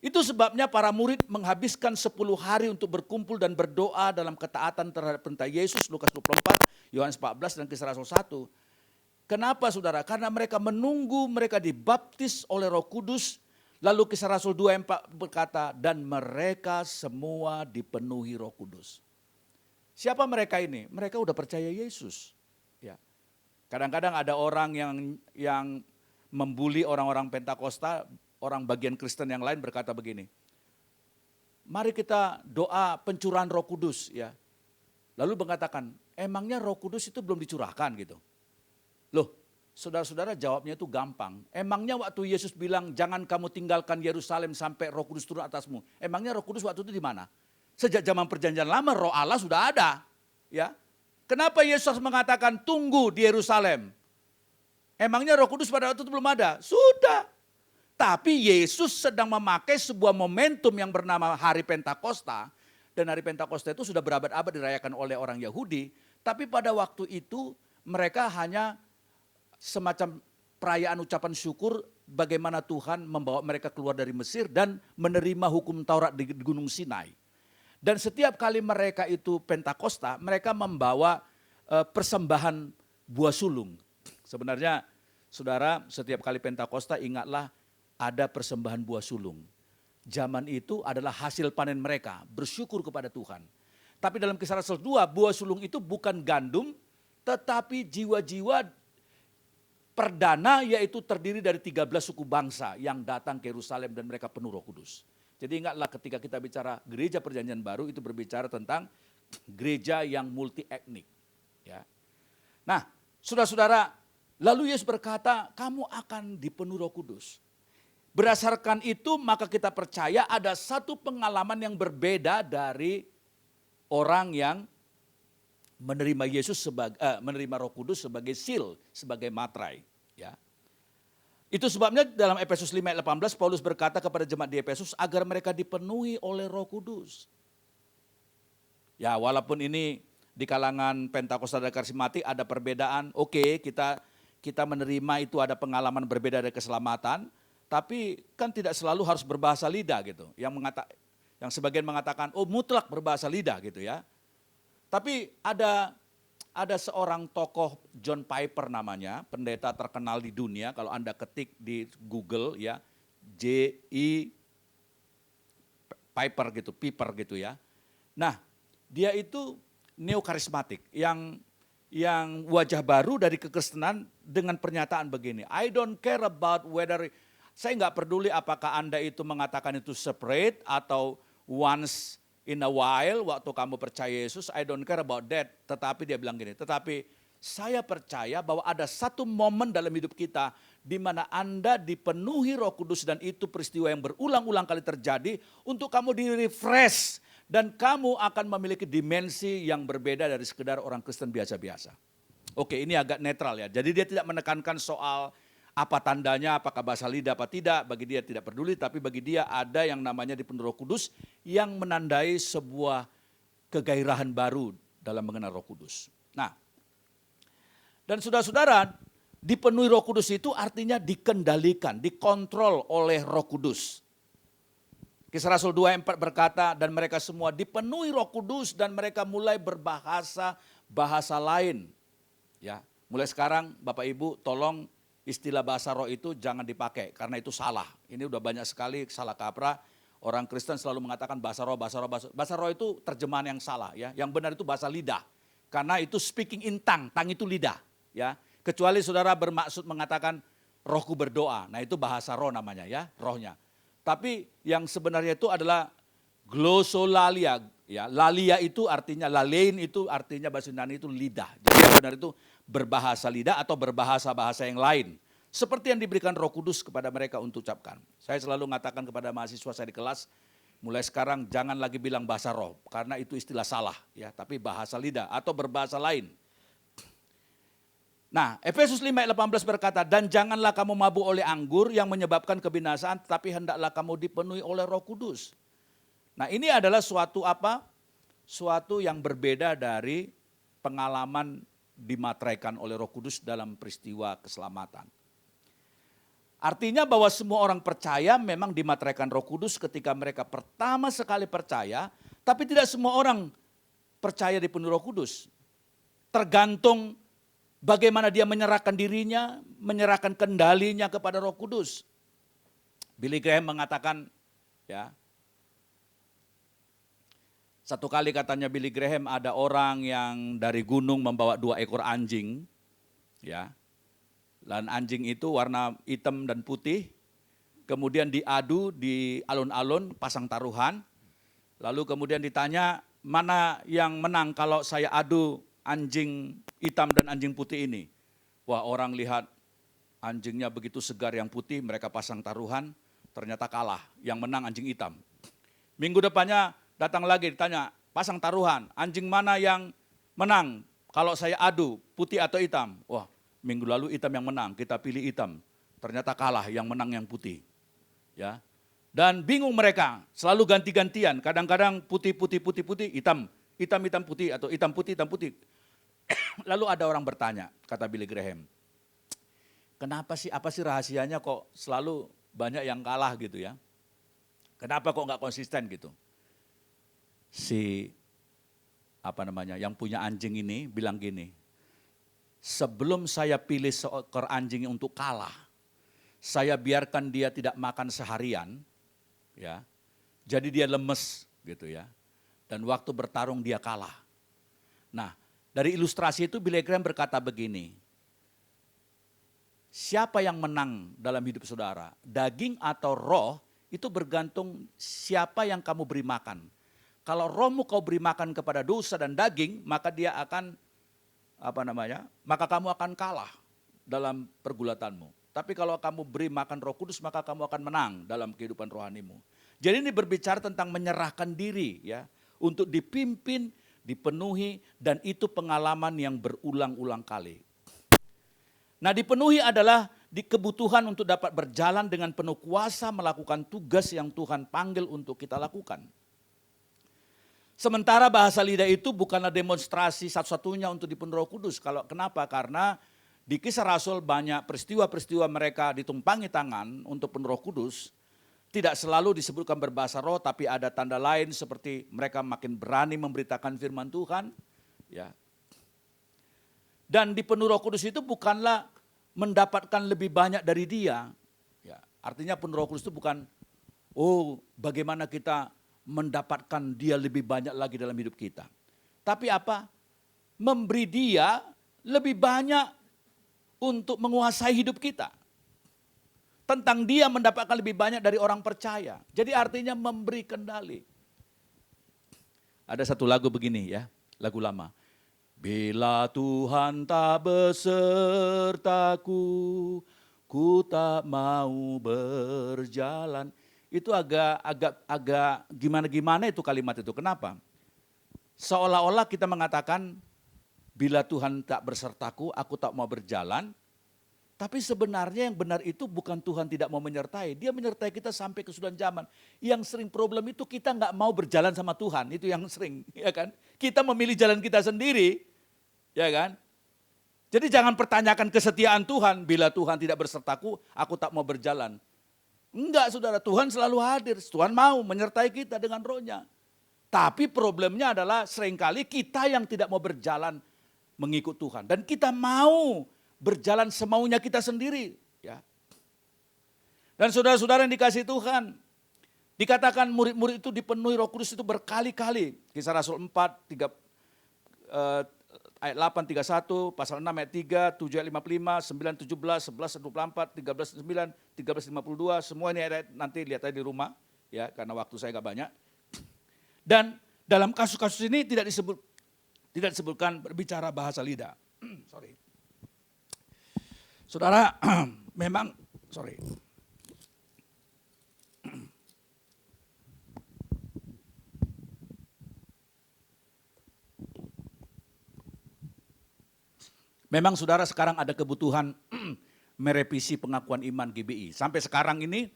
itu sebabnya para murid menghabiskan 10 hari untuk berkumpul dan berdoa dalam ketaatan terhadap perintah Yesus, Lukas 24, Yohanes 14 dan Kisah Rasul 1. Kenapa saudara? Karena mereka menunggu mereka dibaptis oleh Roh Kudus. Lalu Kisah Rasul 2 ayat 4 berkata, dan mereka semua dipenuhi Roh Kudus. Siapa mereka ini? Mereka udah percaya Yesus. Ya. Kadang-kadang ada orang yang membuli orang-orang Pentakosta, orang bagian Kristen yang lain berkata begini, mari kita doa pencurahan Roh Kudus ya. Lalu mengatakan, emangnya Roh Kudus itu belum dicurahkan gitu. Loh, saudara-saudara jawabnya itu gampang. Emangnya waktu Yesus bilang jangan kamu tinggalkan Yerusalem sampai Roh Kudus turun atasmu. Emangnya Roh Kudus waktu itu di mana? Sejak zaman perjanjian lama Roh Allah sudah ada. Ya. Kenapa Yesus mengatakan tunggu di Yerusalem? Emangnya Roh Kudus pada waktu itu belum ada? Sudah. Tapi Yesus sedang memakai sebuah momentum yang bernama Hari Pentakosta. Dan Hari Pentakosta itu sudah berabad-abad dirayakan oleh orang Yahudi. Tapi pada waktu itu mereka hanya semacam perayaan ucapan syukur bagaimana Tuhan membawa mereka keluar dari Mesir dan menerima hukum Taurat di Gunung Sinai. Dan setiap kali mereka itu Pentakosta, mereka membawa persembahan buah sulung. Sebenarnya saudara, setiap kali Pentakosta ingatlah ada persembahan buah sulung. Zaman itu adalah hasil panen mereka, bersyukur kepada Tuhan. Tapi dalam Kisah Rasul 2, buah sulung itu bukan gandum, tetapi jiwa-jiwa perdana yaitu terdiri dari 13 suku bangsa yang datang ke Yerusalem dan mereka penuh Roh Kudus. Jadi ingatlah ketika kita bicara gereja perjanjian baru itu berbicara tentang gereja yang multi etnik. Ya. Nah, saudara-saudara, lalu Yesus berkata, kamu akan dipenuhi Roh Kudus. Berdasarkan itu maka kita percaya ada satu pengalaman yang berbeda dari orang yang menerima Yesus menerima Roh Kudus sebagai seal, sebagai materai. Ya. Itu sebabnya dalam Efesus 5 ayat 18 Paulus berkata kepada jemaat di Efesus agar mereka dipenuhi oleh Roh Kudus. Ya, walaupun ini di kalangan Pentakosta dan Karismatik ada perbedaan. Oke, kita menerima itu ada pengalaman berbeda dari keselamatan. Tapi kan tidak selalu harus berbahasa lidah gitu. Yang sebagian mengatakan, oh mutlak berbahasa lidah gitu ya. Tapi ada seorang tokoh John Piper namanya, pendeta terkenal di dunia. Kalau Anda ketik di Google ya, J.I. Piper gitu ya. Nah, dia itu neokarismatik yang wajah baru dari kekristenan dengan pernyataan begini. I don't care about whether saya nggak peduli apakah Anda itu mengatakan itu separate atau once in a while waktu kamu percaya Yesus, I don't care about that. Tetapi dia bilang gini, tetapi saya percaya bahwa ada satu momen dalam hidup kita di mana Anda dipenuhi Roh Kudus dan itu peristiwa yang berulang-ulang kali terjadi untuk kamu di-refresh dan kamu akan memiliki dimensi yang berbeda dari sekedar orang Kristen biasa-biasa. Oke, ini agak netral ya. Jadi dia tidak menekankan soal apa tandanya, apakah bahasa lidah apa tidak, bagi dia tidak peduli, tapi bagi dia ada yang namanya dipenuhi Roh Kudus yang menandai sebuah kegairahan baru dalam mengenal Roh Kudus. Nah, dan saudara-saudara, dipenuhi Roh Kudus itu artinya dikendalikan, dikontrol oleh Roh Kudus. Kisah Rasul 2 ayat 4 berkata, dan mereka semua dipenuhi Roh Kudus dan mereka mulai berbahasa bahasa lain. Ya, mulai sekarang Bapak Ibu tolong istilah bahasa roh itu jangan dipakai karena itu salah. Ini udah banyak sekali salah kaprah. Orang Kristen selalu mengatakan bahasa roh. Bahasa roh itu terjemahan yang salah ya. Yang benar itu bahasa lidah. Karena itu speaking in tongue, tongue itu lidah ya. Kecuali saudara bermaksud mengatakan rohku berdoa. Nah itu bahasa roh namanya ya, rohnya. Tapi yang sebenarnya itu adalah glossolalia ya. Lalia itu artinya lalein itu artinya bahasa Yunani itu lidah. Jadi yang benar itu berbahasa lidah atau berbahasa-bahasa yang lain. Seperti yang diberikan Roh Kudus kepada mereka untuk ucapkan. Saya selalu mengatakan kepada mahasiswa saya di kelas, mulai sekarang jangan lagi bilang bahasa roh, karena itu istilah salah. Ya, tapi bahasa lidah atau berbahasa lain. Nah, Efesus 5 ayat 18 berkata, dan janganlah kamu mabuk oleh anggur yang menyebabkan kebinasaan, tetapi hendaklah kamu dipenuhi oleh Roh Kudus. Nah, ini adalah suatu apa? Suatu yang berbeda dari pengalaman dimateraikan oleh Roh Kudus dalam peristiwa keselamatan. Artinya bahwa semua orang percaya memang dimateraikan Roh Kudus ketika mereka pertama sekali percaya, tapi tidak semua orang percaya dipenuhi Roh Kudus. Tergantung bagaimana dia menyerahkan dirinya, menyerahkan kendalinya kepada Roh Kudus. Billy Graham mengatakan, ya, Satu kali katanya Billy Graham ada orang yang dari gunung membawa 2 ekor anjing, ya. Dan anjing itu warna hitam dan putih, kemudian diadu di alun-alun, pasang taruhan, lalu kemudian ditanya, mana yang menang kalau saya adu anjing hitam dan anjing putih ini? Wah, orang lihat anjingnya begitu segar yang putih, mereka pasang taruhan, ternyata kalah, yang menang anjing hitam. Minggu depannya datang lagi ditanya, pasang taruhan, anjing mana yang menang kalau saya adu, putih atau hitam? Wah, minggu lalu hitam yang menang, kita pilih hitam. Ternyata kalah, yang menang yang putih. Ya. Dan bingung mereka, selalu ganti-gantian, kadang-kadang putih, hitam, hitam, putih, atau hitam, putih. Lalu ada orang bertanya, kata Billy Graham, kenapa sih, apa sih rahasianya kok selalu banyak yang kalah gitu ya? Kenapa kok nggak konsisten gitu? Yang punya anjing ini bilang gini, sebelum saya pilih seekor anjing untuk kalah, saya biarkan dia tidak makan seharian, ya, jadi dia lemes gitu ya, dan waktu bertarung dia kalah. Nah, dari ilustrasi itu Billy Graham berkata begini, siapa yang menang dalam hidup saudara, daging atau roh, itu bergantung siapa yang kamu beri makan. Kalau rohmu kau beri makan kepada dosa dan daging, maka dia akan, maka kamu akan kalah dalam pergulatanmu. Tapi kalau kamu beri makan Roh Kudus, maka kamu akan menang dalam kehidupan rohanimu. Jadi ini berbicara tentang menyerahkan diri ya, untuk dipimpin, dipenuhi, dan itu pengalaman yang berulang-ulang kali. Nah, dipenuhi adalah di kebutuhan untuk dapat berjalan dengan penuh kuasa melakukan tugas yang Tuhan panggil untuk kita lakukan. Sementara bahasa lidah itu bukanlah demonstrasi satu-satunya untuk dipenuhi Roh Kudus. Kenapa? Karena di Kisah Rasul banyak peristiwa-peristiwa mereka ditumpangi tangan untuk penuh Roh Kudus. Tidak selalu disebutkan berbahasa roh, tapi ada tanda lain seperti mereka makin berani memberitakan firman Tuhan. Ya. Dan dipenuhi Roh Kudus itu bukanlah mendapatkan lebih banyak dari dia. Ya. Artinya penuh Roh Kudus itu bukan, bagaimana kita mendapatkan dia lebih banyak lagi dalam hidup kita. Tapi apa? Memberi dia lebih banyak untuk menguasai hidup kita. Tentang dia mendapatkan lebih banyak dari orang percaya. Jadi artinya memberi kendali. Ada satu lagu begini ya, lagu lama. Bila Tuhan tak besertaku, ku tak mau berjalan. Itu agak gimana itu kalimat itu. Kenapa? Seolah-olah kita mengatakan, bila Tuhan tak bersertaku, aku tak mau berjalan. Tapi sebenarnya yang benar itu bukan Tuhan tidak mau menyertai. Dia menyertai kita sampai kesudahan zaman. Yang sering problem itu kita nggak mau berjalan sama Tuhan. Itu yang sering, ya kan? Kita memilih jalan kita sendiri, ya kan? Jadi jangan pertanyakan kesetiaan Tuhan. Bila Tuhan tidak bersertaku, aku tak mau berjalan. Enggak, saudara, Tuhan selalu hadir. Tuhan mau menyertai kita dengan rohnya. Tapi problemnya adalah seringkali kita yang tidak mau berjalan mengikut Tuhan. Dan kita mau berjalan semaunya kita sendiri. Ya. Dan saudara-saudara yang dikasihi Tuhan, dikatakan murid-murid itu dipenuhi Roh Kudus itu berkali-kali. Kisah Rasul 4, ayat 8, 31, pasal 6 ayat 3, 7 ayat 55, 9, 17, 11, 24, 13, 9, 13, 52, semua ini ayat nanti lihat aja di rumah, ya, karena waktu saya gak banyak. Dan dalam kasus-kasus ini tidak disebutkan berbicara bahasa lidah. Sorry. Saudara, memang, memang saudara sekarang ada kebutuhan merevisi pengakuan iman GBI. Sampai sekarang ini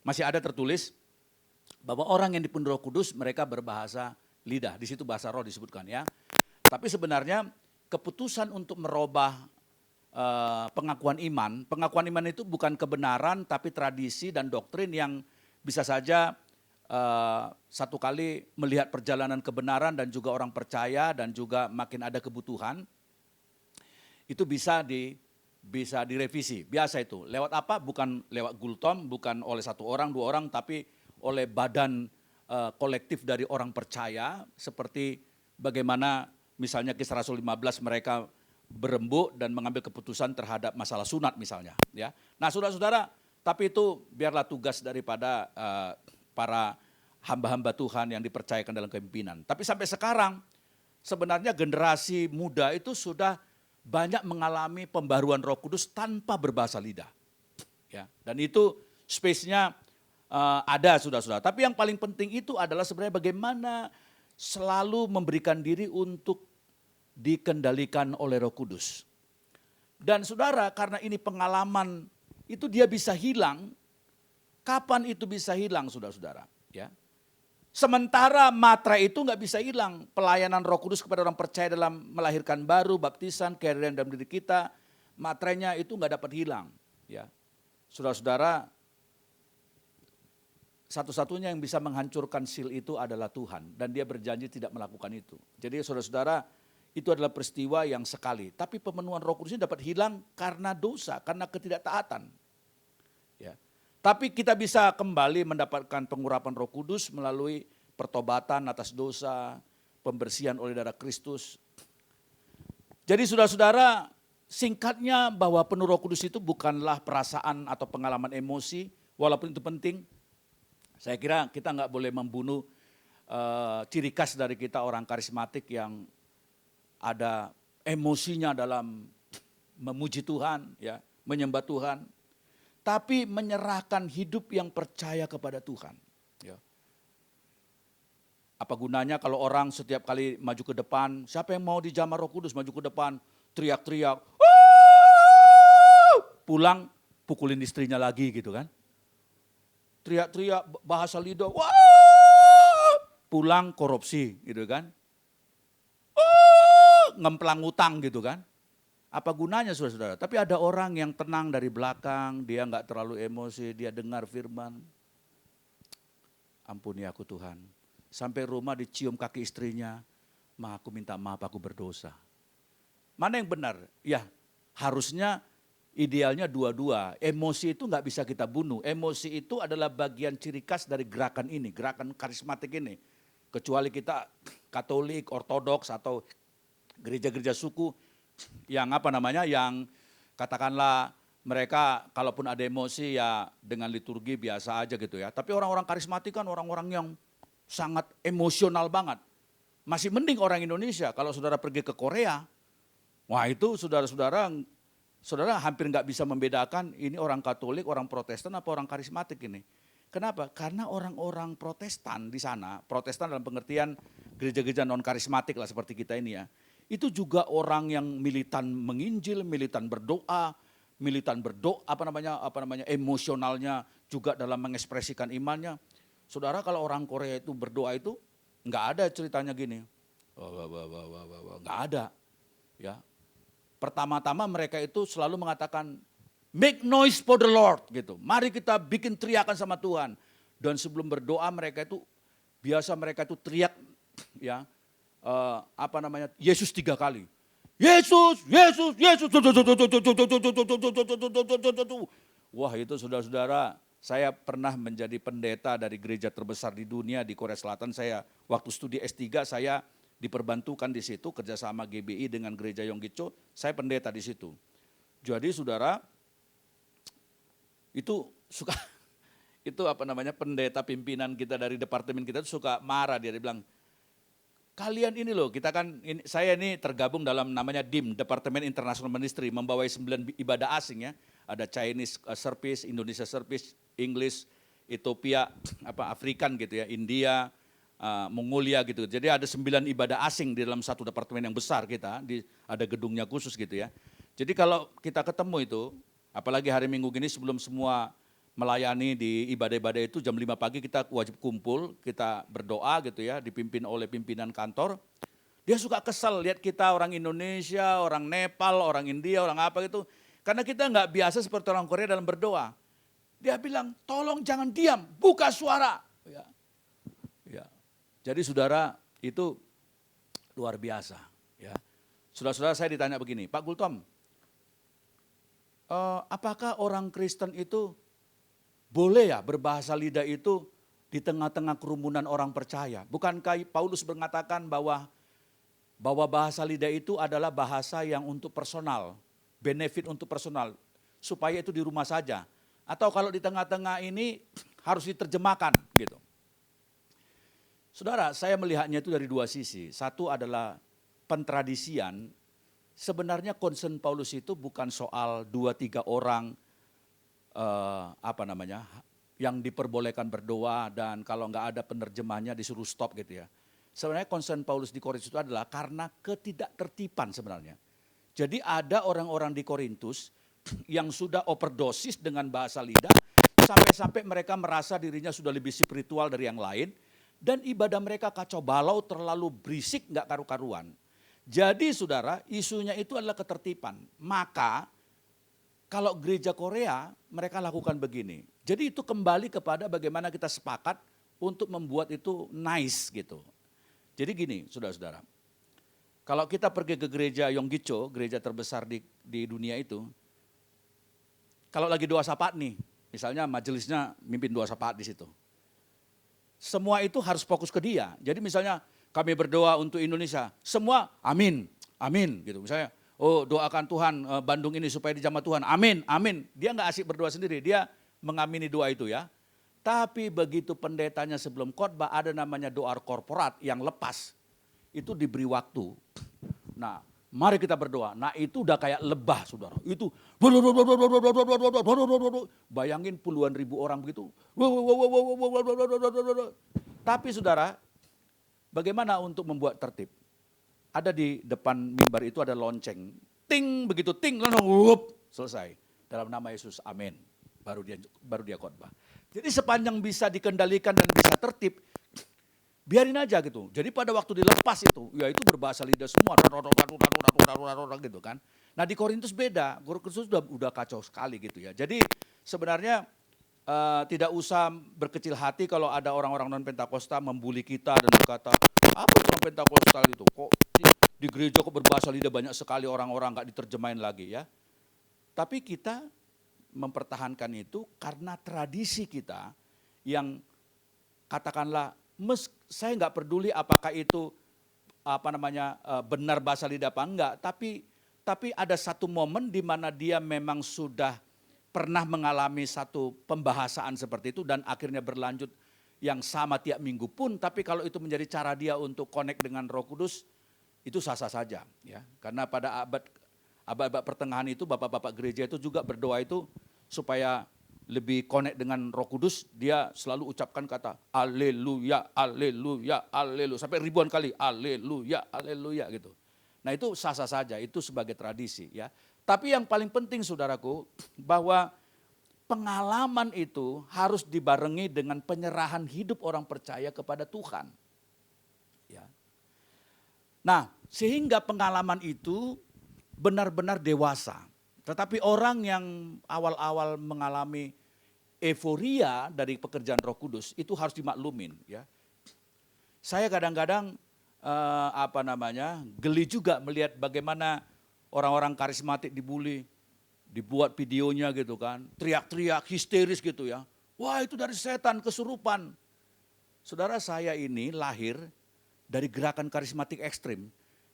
masih ada tertulis bahwa orang yang dipenuhi Roh Kudus mereka berbahasa lidah. Di situ bahasa roh disebutkan ya. Tapi sebenarnya keputusan untuk merubah pengakuan iman itu bukan kebenaran tapi tradisi dan doktrin yang bisa saja satu kali melihat perjalanan kebenaran dan juga orang percaya dan juga makin ada kebutuhan, itu bisa direvisi. Biasa itu, lewat apa? Bukan lewat gultom, bukan oleh satu orang, dua orang, tapi oleh badan kolektif dari orang percaya, seperti bagaimana misalnya Kisah Rasul 15 mereka berembuk dan mengambil keputusan terhadap masalah sunat misalnya. Ya. Nah saudara-saudara, tapi itu biarlah tugas daripada para hamba-hamba Tuhan yang dipercayakan dalam kepemimpinan. Tapi sampai sekarang sebenarnya generasi muda itu sudah banyak mengalami pembaruan Roh Kudus tanpa berbahasa lidah. Ya, dan itu space-nya ada saudara-saudara. Tapi yang paling penting itu adalah sebenarnya bagaimana selalu memberikan diri untuk dikendalikan oleh Roh Kudus. Dan saudara, karena ini pengalaman itu dia bisa hilang. Kapan itu bisa hilang saudara-saudara? Ya. Sementara materai itu nggak bisa hilang. Pelayanan Roh Kudus kepada orang percaya dalam melahirkan baru, baptisan, kehadiran dalam diri kita, materainya itu nggak dapat hilang. Ya. Saudara-saudara, satu-satunya yang bisa menghancurkan seal itu adalah Tuhan. Dan dia berjanji tidak melakukan itu. Jadi saudara-saudara, itu adalah peristiwa yang sekali. Tapi pemenuhan Roh Kudus ini dapat hilang karena dosa, karena ketidaktaatan. Ya. Tapi kita bisa kembali mendapatkan pengurapan Roh Kudus melalui pertobatan atas dosa, pembersihan oleh darah Kristus. Jadi saudara-saudara, singkatnya bahwa penuh Roh Kudus itu bukanlah perasaan atau pengalaman emosi, walaupun itu penting. Saya kira kita nggak boleh membunuh ciri khas dari kita orang karismatik yang ada emosinya dalam memuji Tuhan, ya, menyembah Tuhan. Tapi menyerahkan hidup yang percaya kepada Tuhan. Ya. Apa gunanya kalau orang setiap kali maju ke depan, siapa yang mau dijamah Roh Kudus maju ke depan, teriak-teriak, pulang pukulin istrinya lagi gitu kan. Teriak-teriak bahasa lidah, pulang korupsi gitu kan. Ngemplang utang gitu kan. Apa gunanya saudara-saudara? Tapi ada orang yang tenang dari belakang, dia nggak terlalu emosi, dia dengar firman. Ampuni aku Tuhan. Sampai rumah dicium kaki istrinya, Ma aku minta maaf aku berdosa. Mana yang benar? Ya harusnya idealnya dua-dua. Emosi itu nggak bisa kita bunuh. Emosi itu adalah bagian ciri khas dari gerakan ini, gerakan karismatik ini. Kecuali kita Katolik, Ortodoks atau gereja-gereja suku yang yang katakanlah mereka kalaupun ada emosi ya dengan liturgi biasa aja gitu ya. Tapi orang-orang karismatik kan orang-orang yang sangat emosional banget. Masih mending orang Indonesia. Kalau saudara pergi ke Korea, wah itu saudara hampir nggak bisa membedakan ini orang Katolik, orang Protestan apa orang karismatik ini. Kenapa? Karena orang-orang Protestan di sana, Protestan dalam pengertian gereja-gereja non karismatik lah seperti kita ini ya. Itu juga orang yang militan menginjil, militan berdoa, emosionalnya juga dalam mengekspresikan imannya. Saudara kalau orang Korea itu berdoa itu nggak ada ceritanya gini, nggak ada. Ya, pertama-tama mereka itu selalu mengatakan make noise for the Lord gitu. Mari kita bikin teriakan sama Tuhan. Dan sebelum berdoa mereka itu mereka itu teriak ya. Yesus 3 kali. Yesus, Yesus, Yesus. Wah itu saudara-saudara, saya pernah menjadi pendeta dari gereja terbesar di dunia di Korea Selatan. Saya waktu studi S3 saya diperbantukan di situ kerjasama GBI dengan gereja Yonggicho. Saya pendeta di situ. Jadi saudara, itu suka pendeta pimpinan kita dari departemen kita itu suka marah, dia bilang, kalian ini loh, saya ini tergabung dalam namanya DIM, Departemen International Ministry, membawai 9 ibadah asing ya. Ada Chinese service, Indonesia service, English, Ethiopia, Afrikan gitu ya, India, Mongolia gitu. Jadi ada 9 ibadah asing di dalam satu departemen yang besar kita, ada gedungnya khusus gitu ya. Jadi kalau kita ketemu itu, apalagi hari Minggu gini sebelum semua melayani di ibadah-ibadah itu jam 5 pagi kita wajib kumpul, kita berdoa gitu ya, dipimpin oleh pimpinan kantor. Dia suka kesel lihat kita orang Indonesia, orang Nepal, orang India, orang apa gitu. Karena kita nggak biasa seperti orang Korea dalam berdoa. Dia bilang, tolong jangan diam, buka suara. Ya. Jadi saudara itu luar biasa. Ya. Saudara-saudara saya ditanya begini, Pak Gultom, apakah orang Kristen itu boleh ya berbahasa lidah itu di tengah-tengah kerumunan orang percaya. Bukankah Paulus mengatakan bahwa bahasa lidah itu adalah bahasa yang untuk personal, benefit untuk personal, supaya itu di rumah saja. Atau kalau di tengah-tengah ini harus diterjemahkan gitu. Saudara, saya melihatnya itu dari dua sisi. Satu adalah pentradisian. Sebenarnya concern Paulus itu bukan soal 2-3 orang yang diperbolehkan berdoa dan kalau nggak ada penerjemahnya disuruh stop gitu ya. Sebenarnya concern Paulus di Korintus itu adalah karena ketidaktertiban sebenarnya. Jadi ada orang-orang di Korintus yang sudah overdosis dengan bahasa lidah sampai-sampai mereka merasa dirinya sudah lebih spiritual dari yang lain dan ibadah mereka kacau balau, terlalu berisik, nggak karu-karuan. Jadi saudara, isunya itu adalah ketertiban. Maka kalau gereja Korea mereka lakukan begini. Jadi itu kembali kepada bagaimana kita sepakat untuk membuat itu nice gitu. Jadi gini saudara-saudara, kalau kita pergi ke gereja Yonggicho, gereja terbesar di dunia itu, kalau lagi doa syafaat nih, misalnya majelisnya mimpin doa syafaat di situ. Semua itu harus fokus ke dia. Jadi misalnya kami berdoa untuk Indonesia, semua amin, amin gitu. Misalnya, doakan Tuhan Bandung ini supaya dijamah Tuhan, amin, amin. Dia nggak asik berdoa sendiri, dia mengamini doa itu ya. Tapi begitu pendetanya sebelum khotbah ada namanya doa korporat yang lepas, itu diberi waktu. Nah, mari kita berdoa. Nah itu udah kayak lebah saudara. Itu bayangin puluhan ribu orang begitu. Tapi saudara, bagaimana untuk membuat tertib? Ada di depan mimbar itu ada lonceng. Ting, begitu ting, langsung selesai. Dalam nama Yesus, amin. Baru dia khotbah. Jadi sepanjang bisa dikendalikan dan bisa tertib, biarin aja gitu. Jadi pada waktu dilepas itu, ya itu berbahasa lidah semua, gitu kan. Nah di Korintus beda, Korintus udah kacau sekali gitu ya. Jadi sebenarnya tidak usah berkecil hati kalau ada orang-orang non Pentakosta membuli kita dan berkata, apa non Pentakostal itu? Kok di gereja kok berbahasa lidah banyak sekali orang-orang nggak diterjemahin lagi ya. Tapi kita mempertahankan itu karena tradisi kita yang katakanlah, saya nggak peduli apakah itu benar bahasa lidah apa enggak, tapi ada satu momen di mana dia memang sudah pernah mengalami satu pembahasan seperti itu dan akhirnya berlanjut yang sama tiap minggu pun, tapi kalau itu menjadi cara dia untuk connect dengan Roh Kudus, itu sah-sah saja ya. Karena pada abad pertengahan itu bapak-bapak gereja itu juga berdoa itu supaya lebih connect dengan Roh Kudus, dia selalu ucapkan kata Haleluya, Haleluya, Haleluya sampai ribuan kali Haleluya, Haleluya gitu. Nah itu sah-sah saja, itu sebagai tradisi ya. Tapi yang paling penting saudaraku, bahwa pengalaman itu harus dibarengi dengan penyerahan hidup orang percaya kepada Tuhan. Ya. Nah, sehingga pengalaman itu benar-benar dewasa. Tetapi orang yang awal-awal mengalami euforia dari pekerjaan Roh Kudus itu harus dimaklumin ya. Saya kadang-kadang geli juga melihat bagaimana orang-orang karismatik dibully, dibuat videonya gitu kan, teriak-teriak histeris gitu ya. Wah itu dari setan, kesurupan. Saudara, saya ini lahir dari gerakan karismatik ekstrim.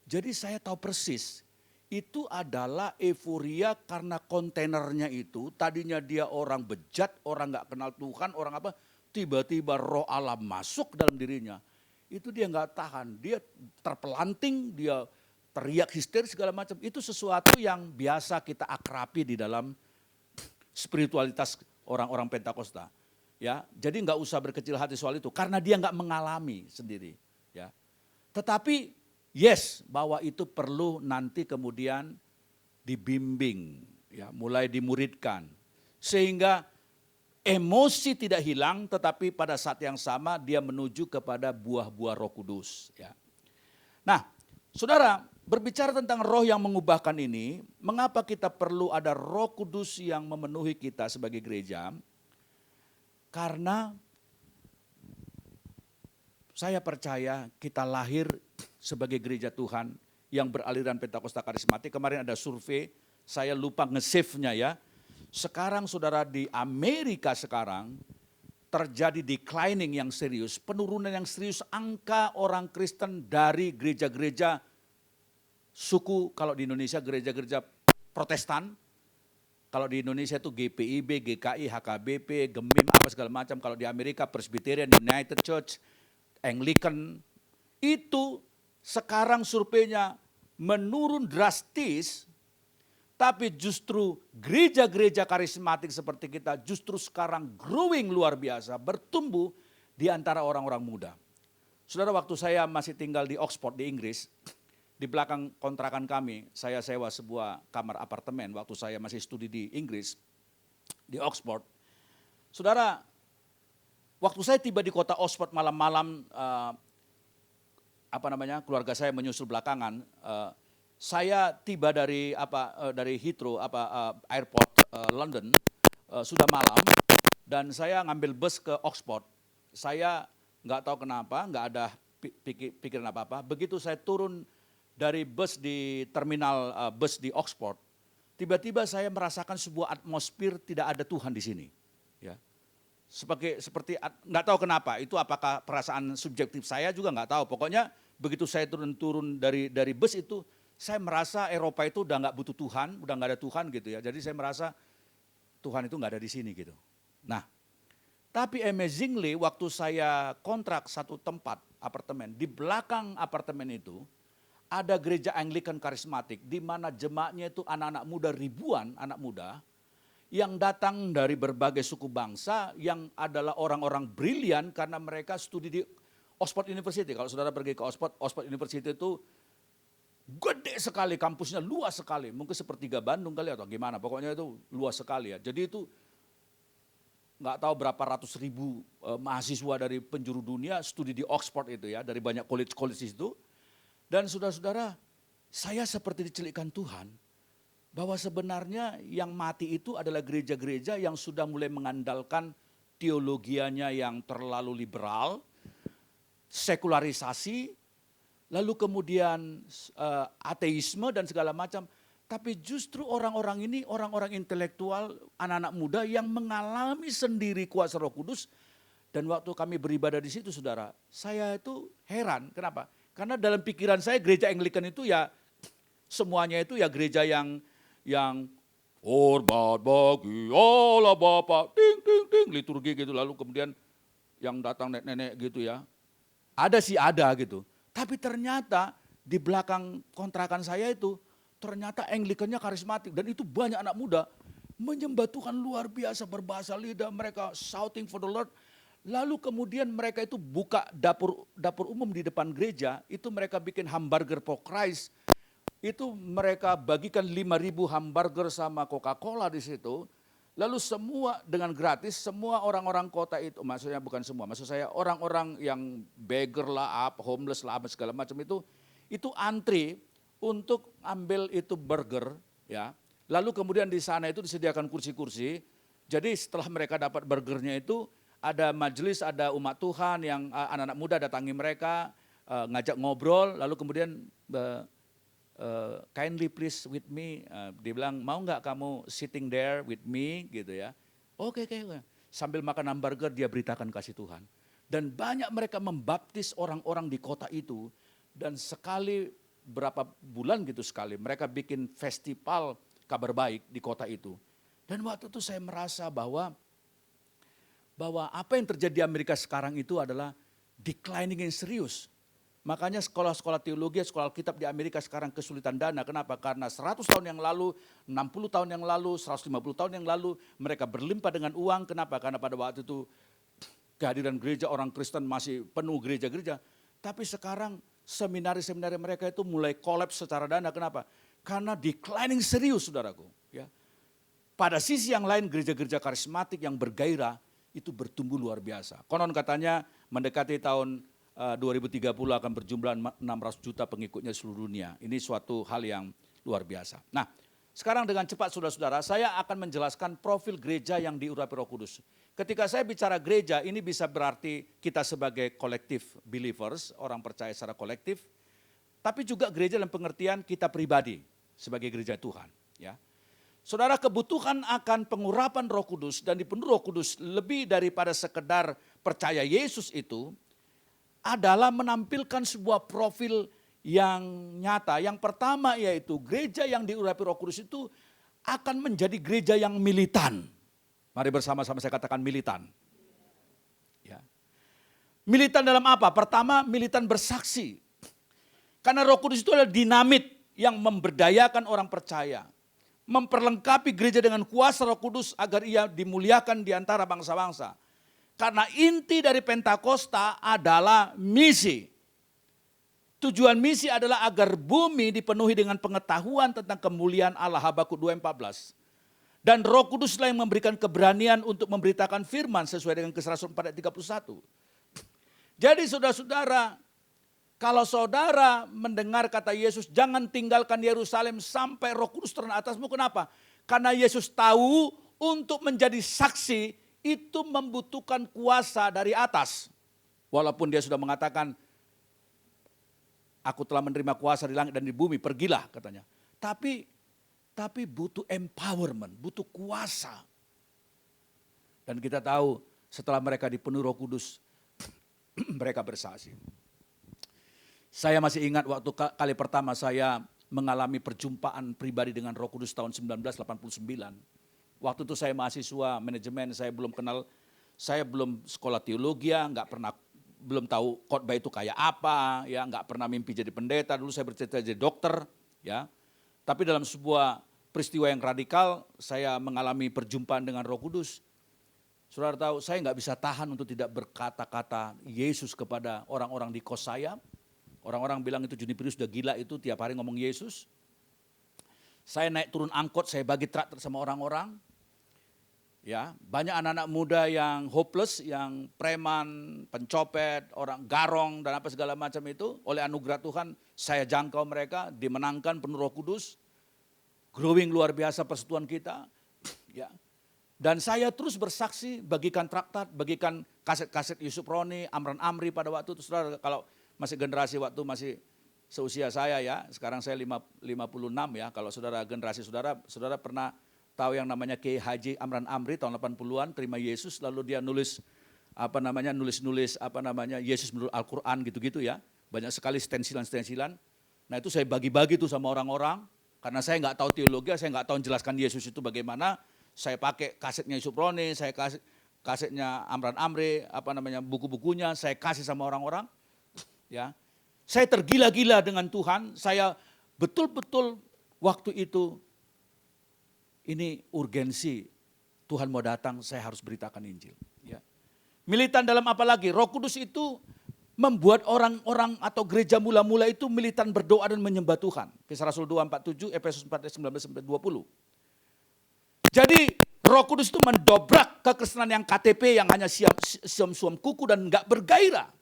Jadi saya tahu persis, itu adalah euforia karena kontainernya itu, tadinya dia orang bejat, orang gak kenal Tuhan, orang apa, tiba-tiba roh Allah masuk dalam dirinya. Itu dia gak tahan, dia terpelanting, dia teriak histeris segala macam. Itu sesuatu yang biasa kita akrabi di dalam spiritualitas orang-orang Pentakosta. Ya, jadi nggak usah berkecil hati soal itu karena dia nggak mengalami sendiri. Ya, tetapi yes bahwa itu perlu nanti kemudian dibimbing, ya, mulai dimuridkan sehingga emosi tidak hilang, tetapi pada saat yang sama dia menuju kepada buah-buah Roh Kudus. Ya. Nah, saudara, berbicara tentang roh yang mengubahkan ini, mengapa kita perlu ada Roh Kudus yang memenuhi kita sebagai gereja? Karena saya percaya kita lahir sebagai gereja Tuhan yang beraliran Pentakosta Karismatik. Kemarin ada survei, saya lupa nge-save-nya ya. Sekarang saudara di Amerika sekarang, terjadi declining yang serius, penurunan yang serius angka orang Kristen dari gereja-gereja suku, kalau di Indonesia gereja-gereja Protestan, kalau di Indonesia itu GPIB, GKI, HKBP, GEMIM, apa segala macam. Kalau di Amerika Presbyterian, United Church, Anglican, itu sekarang surveinya menurun drastis, tapi justru gereja-gereja karismatik seperti kita justru sekarang growing luar biasa, bertumbuh di antara orang-orang muda. Saudara, waktu saya masih tinggal di Oxford di Inggris, di belakang kontrakan kami, saya sewa sebuah kamar apartemen waktu saya masih studi di Inggris, di Oxford. Saudara, waktu saya tiba di kota Oxford malam-malam, keluarga saya menyusul belakangan, saya tiba dari Heathrow, airport London, sudah malam, dan saya ngambil bus ke Oxford. Saya nggak tahu kenapa, nggak ada pikiran apa-apa. Begitu saya turun dari bus di terminal bus di Oxford, tiba-tiba saya merasakan sebuah atmosfer tidak ada Tuhan di sini. Ya, seperti nggak tahu kenapa. Itu apakah perasaan subjektif saya juga nggak tahu. Pokoknya begitu saya turun dari bus itu, saya merasa Eropa itu udah nggak butuh Tuhan, udah nggak ada Tuhan gitu ya. Jadi saya merasa Tuhan itu nggak ada di sini gitu. Nah, tapi amazingly waktu saya kontrak satu tempat apartemen, di belakang apartemen itu ada gereja Anglikan karismatik di mana jemaatnya itu anak-anak muda, ribuan anak muda yang datang dari berbagai suku bangsa yang adalah orang-orang brilian karena mereka studi di Oxford University. Kalau saudara pergi ke Oxford University itu gede sekali, kampusnya luas sekali, mungkin sepertiga Bandung kali atau gimana, pokoknya itu luas sekali ya. Jadi itu nggak tahu berapa ratus ribu mahasiswa dari penjuru dunia studi di Oxford itu ya, dari banyak college itu. Dan saudara-saudara, saya seperti dicelikkan Tuhan, bahwa sebenarnya yang mati itu adalah gereja-gereja yang sudah mulai mengandalkan teologianya yang terlalu liberal, sekularisasi, lalu kemudian ateisme dan segala macam. Tapi justru orang-orang ini, orang-orang intelektual, anak-anak muda yang mengalami sendiri kuasa Roh Kudus. Dan waktu kami beribadah di situ saudara, saya itu heran, kenapa? Karena dalam pikiran saya gereja Anglikan itu ya semuanya itu ya gereja yang hormat bagi Allah Bapa, ting ting ting liturgi gitu, lalu kemudian yang datang nenek-nenek gitu ya. Ada sih ada gitu. Tapi ternyata di belakang kontrakan saya itu ternyata Anglikannya karismatik dan itu banyak anak muda menyembah Tuhan luar biasa, berbahasa lidah, mereka shouting for the Lord. Lalu kemudian mereka itu buka dapur umum di depan gereja, itu mereka bikin hamburger for Christ. Itu mereka bagikan 5.000 hamburger sama Coca-Cola di situ. Lalu semua dengan gratis, semua orang-orang kota itu, maksudnya bukan semua, maksud saya orang-orang yang beggar lah, homeless lah, segala macam itu antri untuk ambil itu burger ya. Lalu kemudian di sana itu disediakan kursi-kursi. Jadi setelah mereka dapat burgernya itu, ada majelis, ada umat Tuhan yang anak-anak muda datangi mereka, ngajak ngobrol, lalu kemudian kindly please with me, dia bilang mau nggak kamu sitting there with me gitu ya. Oke. Sambil makan hamburger dia beritakan kasih Tuhan. Dan banyak mereka membaptis orang-orang di kota itu, dan sekali berapa bulan gitu sekali mereka bikin festival kabar baik di kota itu. Dan waktu itu saya merasa bahwa apa yang terjadi di Amerika sekarang itu adalah declining yang serius. Makanya sekolah-sekolah teologi, sekolah Alkitab di Amerika sekarang kesulitan dana. Kenapa? Karena 100 tahun yang lalu, 60 tahun yang lalu, 150 tahun yang lalu mereka berlimpah dengan uang. Kenapa? Karena pada waktu itu kehadiran gereja orang Kristen masih penuh gereja-gereja. Tapi sekarang seminari-seminari mereka itu mulai kolaps secara dana. Kenapa? Karena declining serius saudaraku. Ya. Pada sisi yang lain gereja-gereja karismatik yang bergairah itu bertumbuh luar biasa. Konon katanya mendekati tahun 2030 akan berjumlah 600 juta pengikutnya seluruh dunia. Ini suatu hal yang luar biasa. Nah, sekarang dengan cepat saudara-saudara, saya akan menjelaskan profil gereja yang diurapi Roh Kudus. Ketika saya bicara gereja, ini bisa berarti kita sebagai collective believers, orang percaya secara kolektif, tapi juga gereja dalam pengertian kita pribadi sebagai gereja Tuhan. Ya. Saudara, kebutuhan akan pengurapan Roh Kudus dan dipenuhi Roh Kudus lebih daripada sekedar percaya Yesus itu adalah menampilkan sebuah profil yang nyata. Yang pertama yaitu gereja yang diurapi Roh Kudus itu akan menjadi gereja yang militan. Mari bersama-sama saya katakan militan. Ya. Militan dalam apa? Pertama, militan bersaksi. Karena Roh Kudus itu adalah dinamit yang memberdayakan orang percaya. Memperlengkapi gereja dengan kuasa Roh Kudus agar ia dimuliakan di antara bangsa-bangsa. Karena inti dari Pentakosta adalah misi. Tujuan misi adalah agar bumi dipenuhi dengan pengetahuan tentang kemuliaan Allah, Habakuk 2:14. Dan Roh Kuduslah yang memberikan keberanian untuk memberitakan firman sesuai dengan Kisah Rasul 4 ayat 31. Jadi saudara-saudara, kalau saudara mendengar kata Yesus, jangan tinggalkan Yerusalem sampai Roh Kudus turun atasmu. Kenapa? Karena Yesus tahu untuk menjadi saksi itu membutuhkan kuasa dari atas. Walaupun dia sudah mengatakan, aku telah menerima kuasa di langit dan di bumi, pergilah katanya. Tapi butuh empowerment, butuh kuasa. Dan kita tahu setelah mereka dipenuhi Roh Kudus, mereka bersaksi. Saya masih ingat waktu kali pertama saya mengalami perjumpaan pribadi dengan Roh Kudus tahun 1989. Waktu itu saya mahasiswa manajemen, saya belum kenal, saya belum sekolah teologi, belum tahu khotbah itu kayak apa, ya nggak pernah mimpi jadi pendeta. Dulu saya bercita jadi dokter, ya. Tapi dalam sebuah peristiwa yang radikal, saya mengalami perjumpaan dengan Roh Kudus. Saudara tahu, saya nggak bisa tahan untuk tidak berkata-kata Yesus kepada orang-orang di kos saya. Orang-orang bilang itu Juniperius sudah gila itu tiap hari ngomong Yesus. Saya naik turun angkot, saya bagi traktir sama orang-orang. Ya, banyak anak-anak muda yang hopeless, yang preman, pencopet, orang garong dan apa segala macam itu. Oleh anugerah Tuhan, saya jangkau mereka, dimenangkan penuh Roh Kudus. Growing luar biasa persekutuan kita. Ya. Dan saya terus bersaksi, bagikan traktat, bagikan kaset-kaset Yusuf Roni, Amran Amri pada waktu itu. Saudara, kalau masih generasi waktu masih seusia saya ya, sekarang saya 56 ya. Kalau saudara generasi saudara pernah tahu yang namanya Kiai Haji Amran Amri tahun 80-an terima Yesus, lalu dia nulis Yesus menurut Al-Qur'an gitu-gitu ya. Banyak sekali stensilan. Nah itu saya bagi-bagi tuh sama orang-orang karena saya nggak tahu teologi, saya nggak tahu menjelaskan Yesus itu bagaimana. Saya pakai kasetnya Yusuf Roni, saya kasih kasetnya Amran Amri, buku-bukunya saya kasih sama orang-orang. Ya, saya tergila-gila dengan Tuhan. Saya betul-betul waktu itu ini urgensi Tuhan mau datang, saya harus beritakan Injil. Ya. Militan dalam apa lagi? Roh Kudus itu membuat orang-orang atau gereja mula-mula itu militan berdoa dan menyembah Tuhan. Kisah Rasul 2:47, Efesus 4:19-20. Jadi Roh Kudus itu mendobrak kekristenan yang KTP yang hanya siam-siam kuku dan enggak bergairah.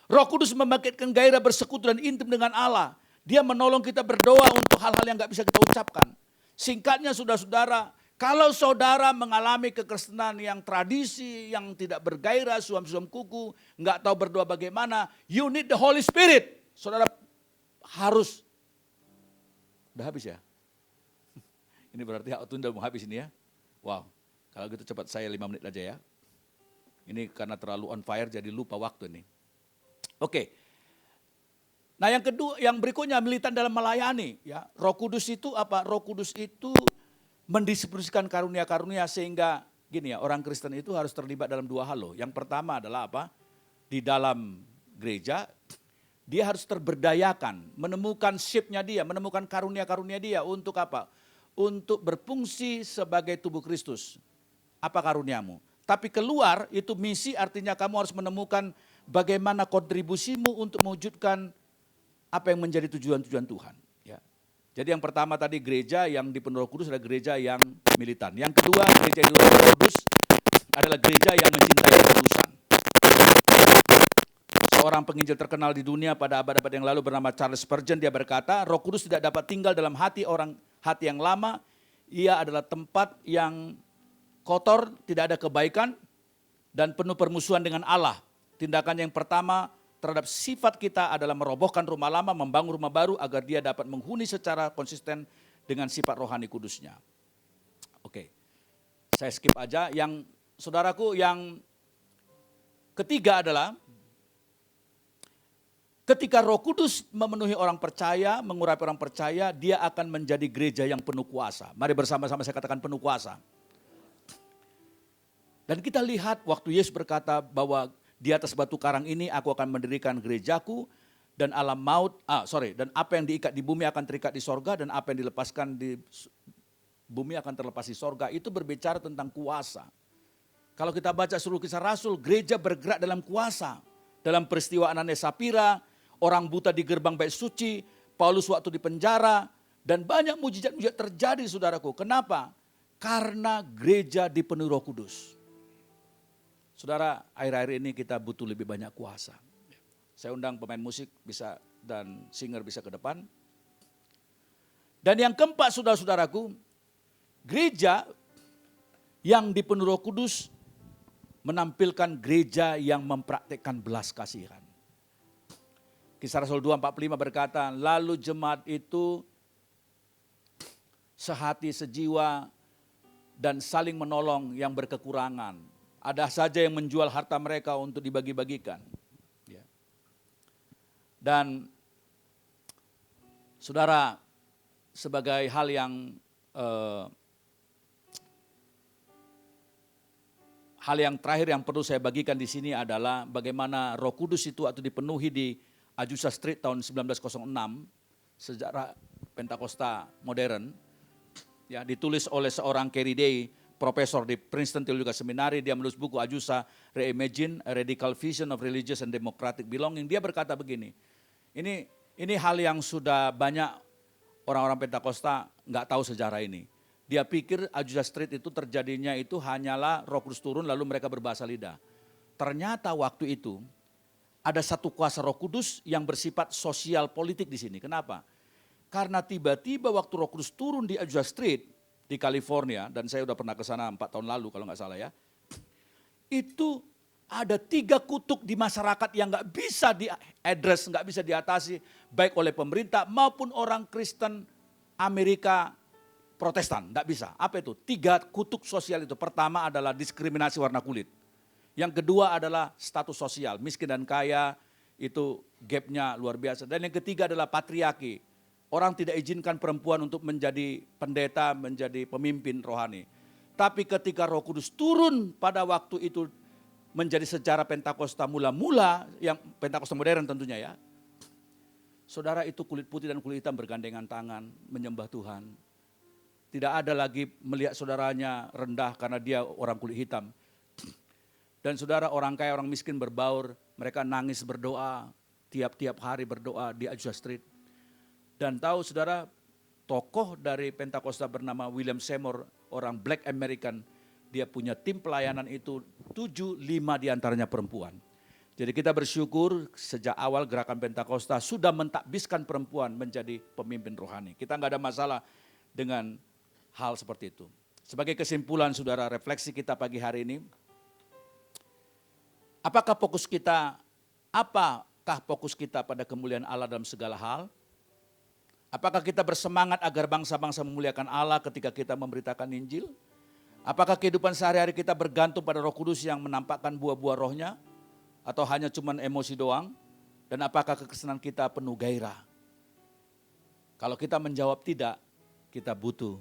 Roh Kudus membangkitkan gairah bersekutu dan intim dengan Allah. Dia menolong kita berdoa untuk hal-hal yang enggak bisa kita ucapkan. Singkatnya saudara-saudara, kalau saudara mengalami kekristenan yang tradisi, yang tidak bergairah, suam-suam kuku, enggak tahu berdoa bagaimana, you need the Holy Spirit. Saudara harus, udah habis ya? Ini berarti waktu udah mau habis ini ya. Wow, kalau gitu cepat saya 5 menit aja ya. Ini karena terlalu on fire jadi lupa waktu nih. Oke. Nah yang kedua, yang berikutnya militan dalam melayani. Ya, Roh Kudus itu apa? Roh Kudus itu mendistribusikan karunia-karunia sehingga gini ya, orang Kristen itu harus terlibat dalam dua hal loh. Yang pertama adalah apa? Di dalam gereja dia harus terberdayakan, menemukan shape-nya dia, menemukan karunia-karunia dia untuk apa? Untuk berfungsi sebagai tubuh Kristus. Apa karuniamu? Tapi keluar itu misi, artinya kamu harus menemukan bagaimana kontribusimu untuk mewujudkan apa yang menjadi tujuan-tujuan Tuhan. Ya. Jadi yang pertama tadi gereja yang dipenuhi Roh Kudus adalah gereja yang militan. Yang kedua gereja yang dipenuhi Roh Kudus adalah gereja yang mencintai kekudusan. Seorang penginjil terkenal di dunia pada abad-abad yang lalu bernama Charles Spurgeon, dia berkata, Roh Kudus tidak dapat tinggal dalam hati yang lama. Ia adalah tempat yang kotor, tidak ada kebaikan, dan penuh permusuhan dengan Allah. Tindakan yang pertama terhadap sifat kita adalah merobohkan rumah lama, membangun rumah baru agar dia dapat menghuni secara konsisten dengan sifat rohani kudusnya. Oke, saya skip aja. Yang saudaraku, yang ketiga adalah ketika Roh Kudus memenuhi orang percaya, mengurapi orang percaya, dia akan menjadi gereja yang penuh kuasa. Mari bersama-sama saya katakan penuh kuasa. Dan kita lihat waktu Yesus berkata bahwa di atas batu karang ini aku akan mendirikan gerejaku, dan dan apa yang diikat di bumi akan terikat di sorga, dan apa yang dilepaskan di bumi akan terlepas di sorga. Itu berbicara tentang kuasa. Kalau kita baca seluruh kisah Rasul, gereja bergerak dalam kuasa. Dalam peristiwa Ananias Sapira, orang buta di gerbang bait suci, Paulus waktu di penjara, dan banyak mujizat-mujizat terjadi saudaraku. Kenapa? Karena gereja dipenuhi Roh Kudus. Saudara, akhir-akhir ini kita butuh lebih banyak kuasa. Saya undang pemain musik bisa dan singer bisa ke depan. Dan yang keempat saudara-saudaraku, gereja yang dipenuhi Roh Kudus menampilkan gereja yang mempraktikkan belas kasihan. Kisah Rasul 2:45 berkata, lalu jemaat itu sehati sejiwa dan saling menolong yang berkekurangan. Ada saja yang menjual harta mereka untuk dibagi-bagikan. Dan saudara, sebagai hal yang terakhir yang perlu saya bagikan di sini adalah bagaimana Roh Kudus itu waktu dipenuhi di Azusa Street tahun 1906, sejarah Pentakosta modern, ya, ditulis oleh seorang Carey Day, profesor di Princeton Theological Seminary. Dia menulis buku Azusa Reimagine, A Radical Vision of Religious and Democratic Belonging. Dia berkata begini, ini hal yang sudah banyak orang-orang Pentakosta nggak tahu sejarah ini. Dia pikir Azusa Street itu terjadinya itu hanyalah Roh Kudus turun lalu mereka berbahasa lidah. Ternyata waktu itu ada satu kuasa Roh Kudus yang bersifat sosial politik di sini. Kenapa? Karena tiba-tiba waktu Roh Kudus turun di Azusa Street di California, dan saya udah pernah ke sana 4 tahun lalu kalau nggak salah ya. Itu ada 3 kutuk di masyarakat yang nggak bisa diadres, nggak bisa diatasi baik oleh pemerintah maupun orang Kristen Amerika Protestan, nggak bisa. Apa itu? 3 kutuk sosial itu. Pertama adalah diskriminasi warna kulit. Yang kedua adalah status sosial, miskin dan kaya, itu gapnya luar biasa. Dan yang ketiga adalah patriarki. Orang tidak izinkan perempuan untuk menjadi pendeta, menjadi pemimpin rohani. Tapi ketika Roh Kudus turun pada waktu itu menjadi sejarah Pentakosta mula-mula, yang Pentakosta modern tentunya ya. Saudara, itu kulit putih dan kulit hitam bergandengan tangan menyembah Tuhan. Tidak ada lagi melihat saudaranya rendah karena dia orang kulit hitam. Dan saudara, orang kaya, orang miskin berbaur, mereka nangis berdoa, tiap-tiap hari berdoa di Azusa Street. Dan tahu saudara, tokoh dari Pentakosta bernama William Seymour, orang Black American, dia punya tim pelayanan itu 7, 5 diantaranya perempuan. Jadi kita bersyukur sejak awal gerakan Pentakosta sudah mentakbiskan perempuan menjadi pemimpin rohani. Kita nggak ada masalah dengan hal seperti itu. Sebagai kesimpulan saudara, refleksi kita pagi hari ini, apakah fokus kita pada kemuliaan Allah dalam segala hal? Apakah kita bersemangat agar bangsa-bangsa memuliakan Allah ketika kita memberitakan Injil? Apakah kehidupan sehari-hari kita bergantung pada Roh Kudus yang menampakkan buah-buah rohnya? Atau hanya cuman emosi doang? Dan apakah kekesanan kita penuh gairah? Kalau kita menjawab tidak, kita butuh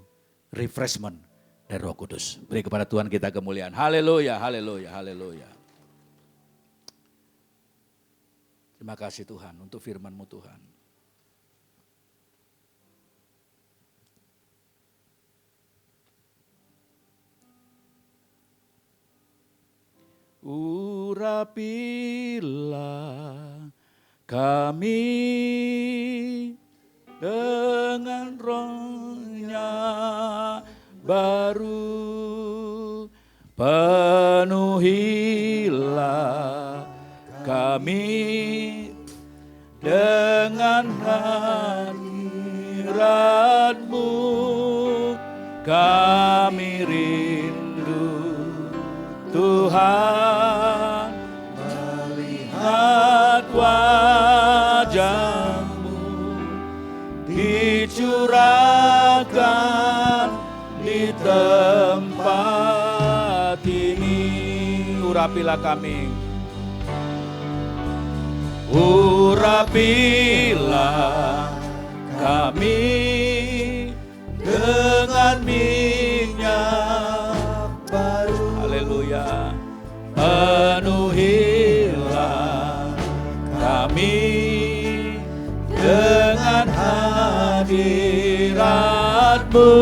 refreshment dari Roh Kudus. Beri kepada Tuhan kita kemuliaan. Haleluya, haleluya, haleluya. Terima kasih Tuhan untuk firman-Mu Tuhan. Urapilah kami dengan Roh-Nya baru, penuhilah kami dengan hadirat-Mu, kami rindu Tuhan melihat wajah-Mu dicurahkan di tengah urapilah kami. Urapilah kami dengan minyak baru. Haleluya. Penuhilah kami dengan hadirat-Mu.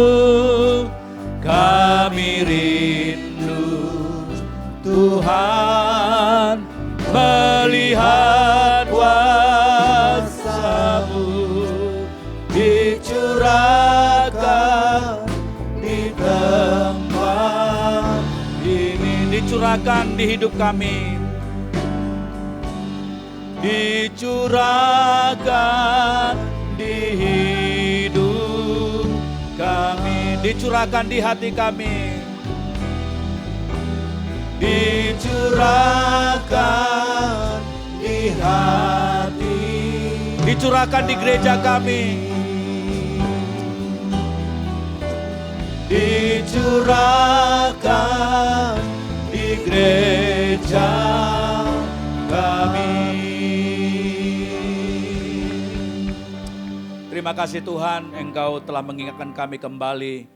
Kami rindu Tuhan melihat wajah-Mu dicurahkan di tempat ini, dicurahkan di hidup kami, dicurahkan di hidup kami, dicurahkan di hati kami, dicurahkan di hati, dicurahkan di gereja kami, dicurahkan di gereja kami. Terima kasih Tuhan, Engkau telah mengingatkan kami kembali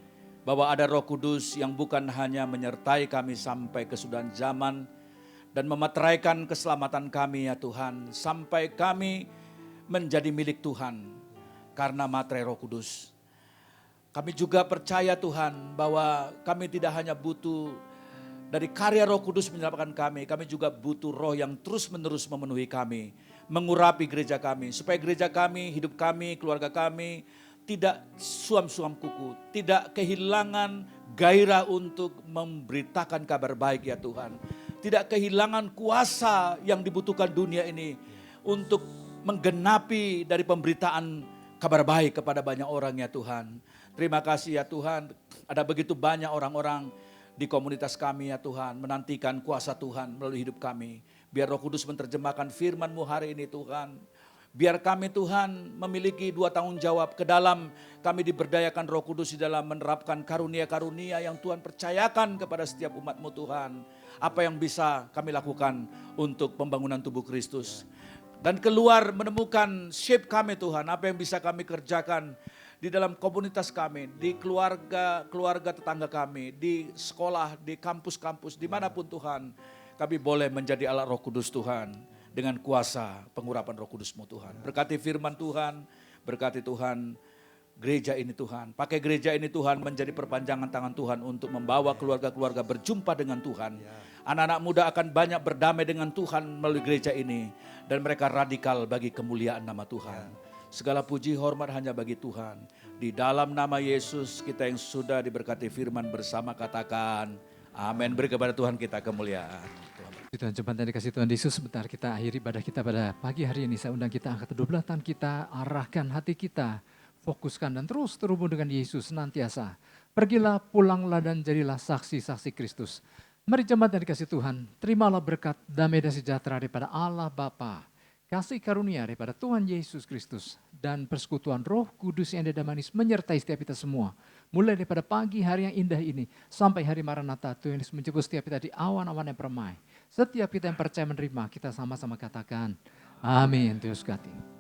bahwa ada Roh Kudus yang bukan hanya menyertai kami sampai kesudahan zaman dan memeteraikan keselamatan kami ya Tuhan, sampai kami menjadi milik Tuhan karena materai Roh Kudus. Kami juga percaya Tuhan bahwa kami tidak hanya butuh dari karya Roh Kudus menyelamatkan kami juga butuh Roh yang terus-menerus memenuhi kami, mengurapi gereja kami, supaya gereja kami, hidup kami, keluarga kami tidak suam-suam kuku, tidak kehilangan gairah untuk memberitakan kabar baik ya Tuhan. Tidak kehilangan kuasa yang dibutuhkan dunia ini untuk menggenapi dari pemberitaan kabar baik kepada banyak orang ya Tuhan. Terima kasih ya Tuhan, ada begitu banyak orang-orang di komunitas kami ya Tuhan, menantikan kuasa Tuhan melalui hidup kami. Biar Roh Kudus menerjemahkan firman-Mu hari ini Tuhan. Biar kami Tuhan memiliki 2 tanggung jawab ke dalam kami diberdayakan Roh Kudus di dalam menerapkan karunia-karunia yang Tuhan percayakan kepada setiap umat-Mu Tuhan. Apa yang bisa kami lakukan untuk pembangunan tubuh Kristus. Dan keluar menemukan shape kami Tuhan, apa yang bisa kami kerjakan di dalam komunitas kami, di keluarga tetangga kami, di sekolah, di kampus-kampus, dimanapun Tuhan. Kami boleh menjadi alat Roh Kudus Tuhan dengan kuasa pengurapan Roh Kudus-Mu Tuhan. Berkati firman Tuhan, berkati Tuhan gereja ini Tuhan. Pakai gereja ini Tuhan menjadi perpanjangan tangan Tuhan untuk membawa keluarga-keluarga berjumpa dengan Tuhan. Anak-anak muda akan banyak berdamai dengan Tuhan melalui gereja ini. Dan mereka radikal bagi kemuliaan nama Tuhan. Segala puji hormat hanya bagi Tuhan. Di dalam nama Yesus kita yang sudah diberkati firman bersama katakan amin. Beri kepada Tuhan kita kemuliaan. Tuhan jemaat yang dikasih Tuhan Yesus, sebentar kita akhiri ibadah kita pada pagi hari ini. Saya undang kita angkat kedua belah tangan kita, arahkan hati kita, fokuskan dan terus terhubung dengan Yesus senantiasa. Pergilah, pulanglah dan jadilah saksi-saksi Kristus. Mari jemaat yang dikasih Tuhan, terimalah berkat damai dan sejahtera daripada Allah Bapa, kasih karunia daripada Tuhan Yesus Kristus, dan persekutuan Roh Kudus yang ada manis menyertai setiap kita semua. Mulai daripada pagi hari yang indah ini, sampai hari Maranatha, Tuhan Yesus menjemput setiap kita di awan-awan yang permai. Setiap kita yang percaya menerima, kita sama-sama katakan, amin. Tuhan Yesus berkati.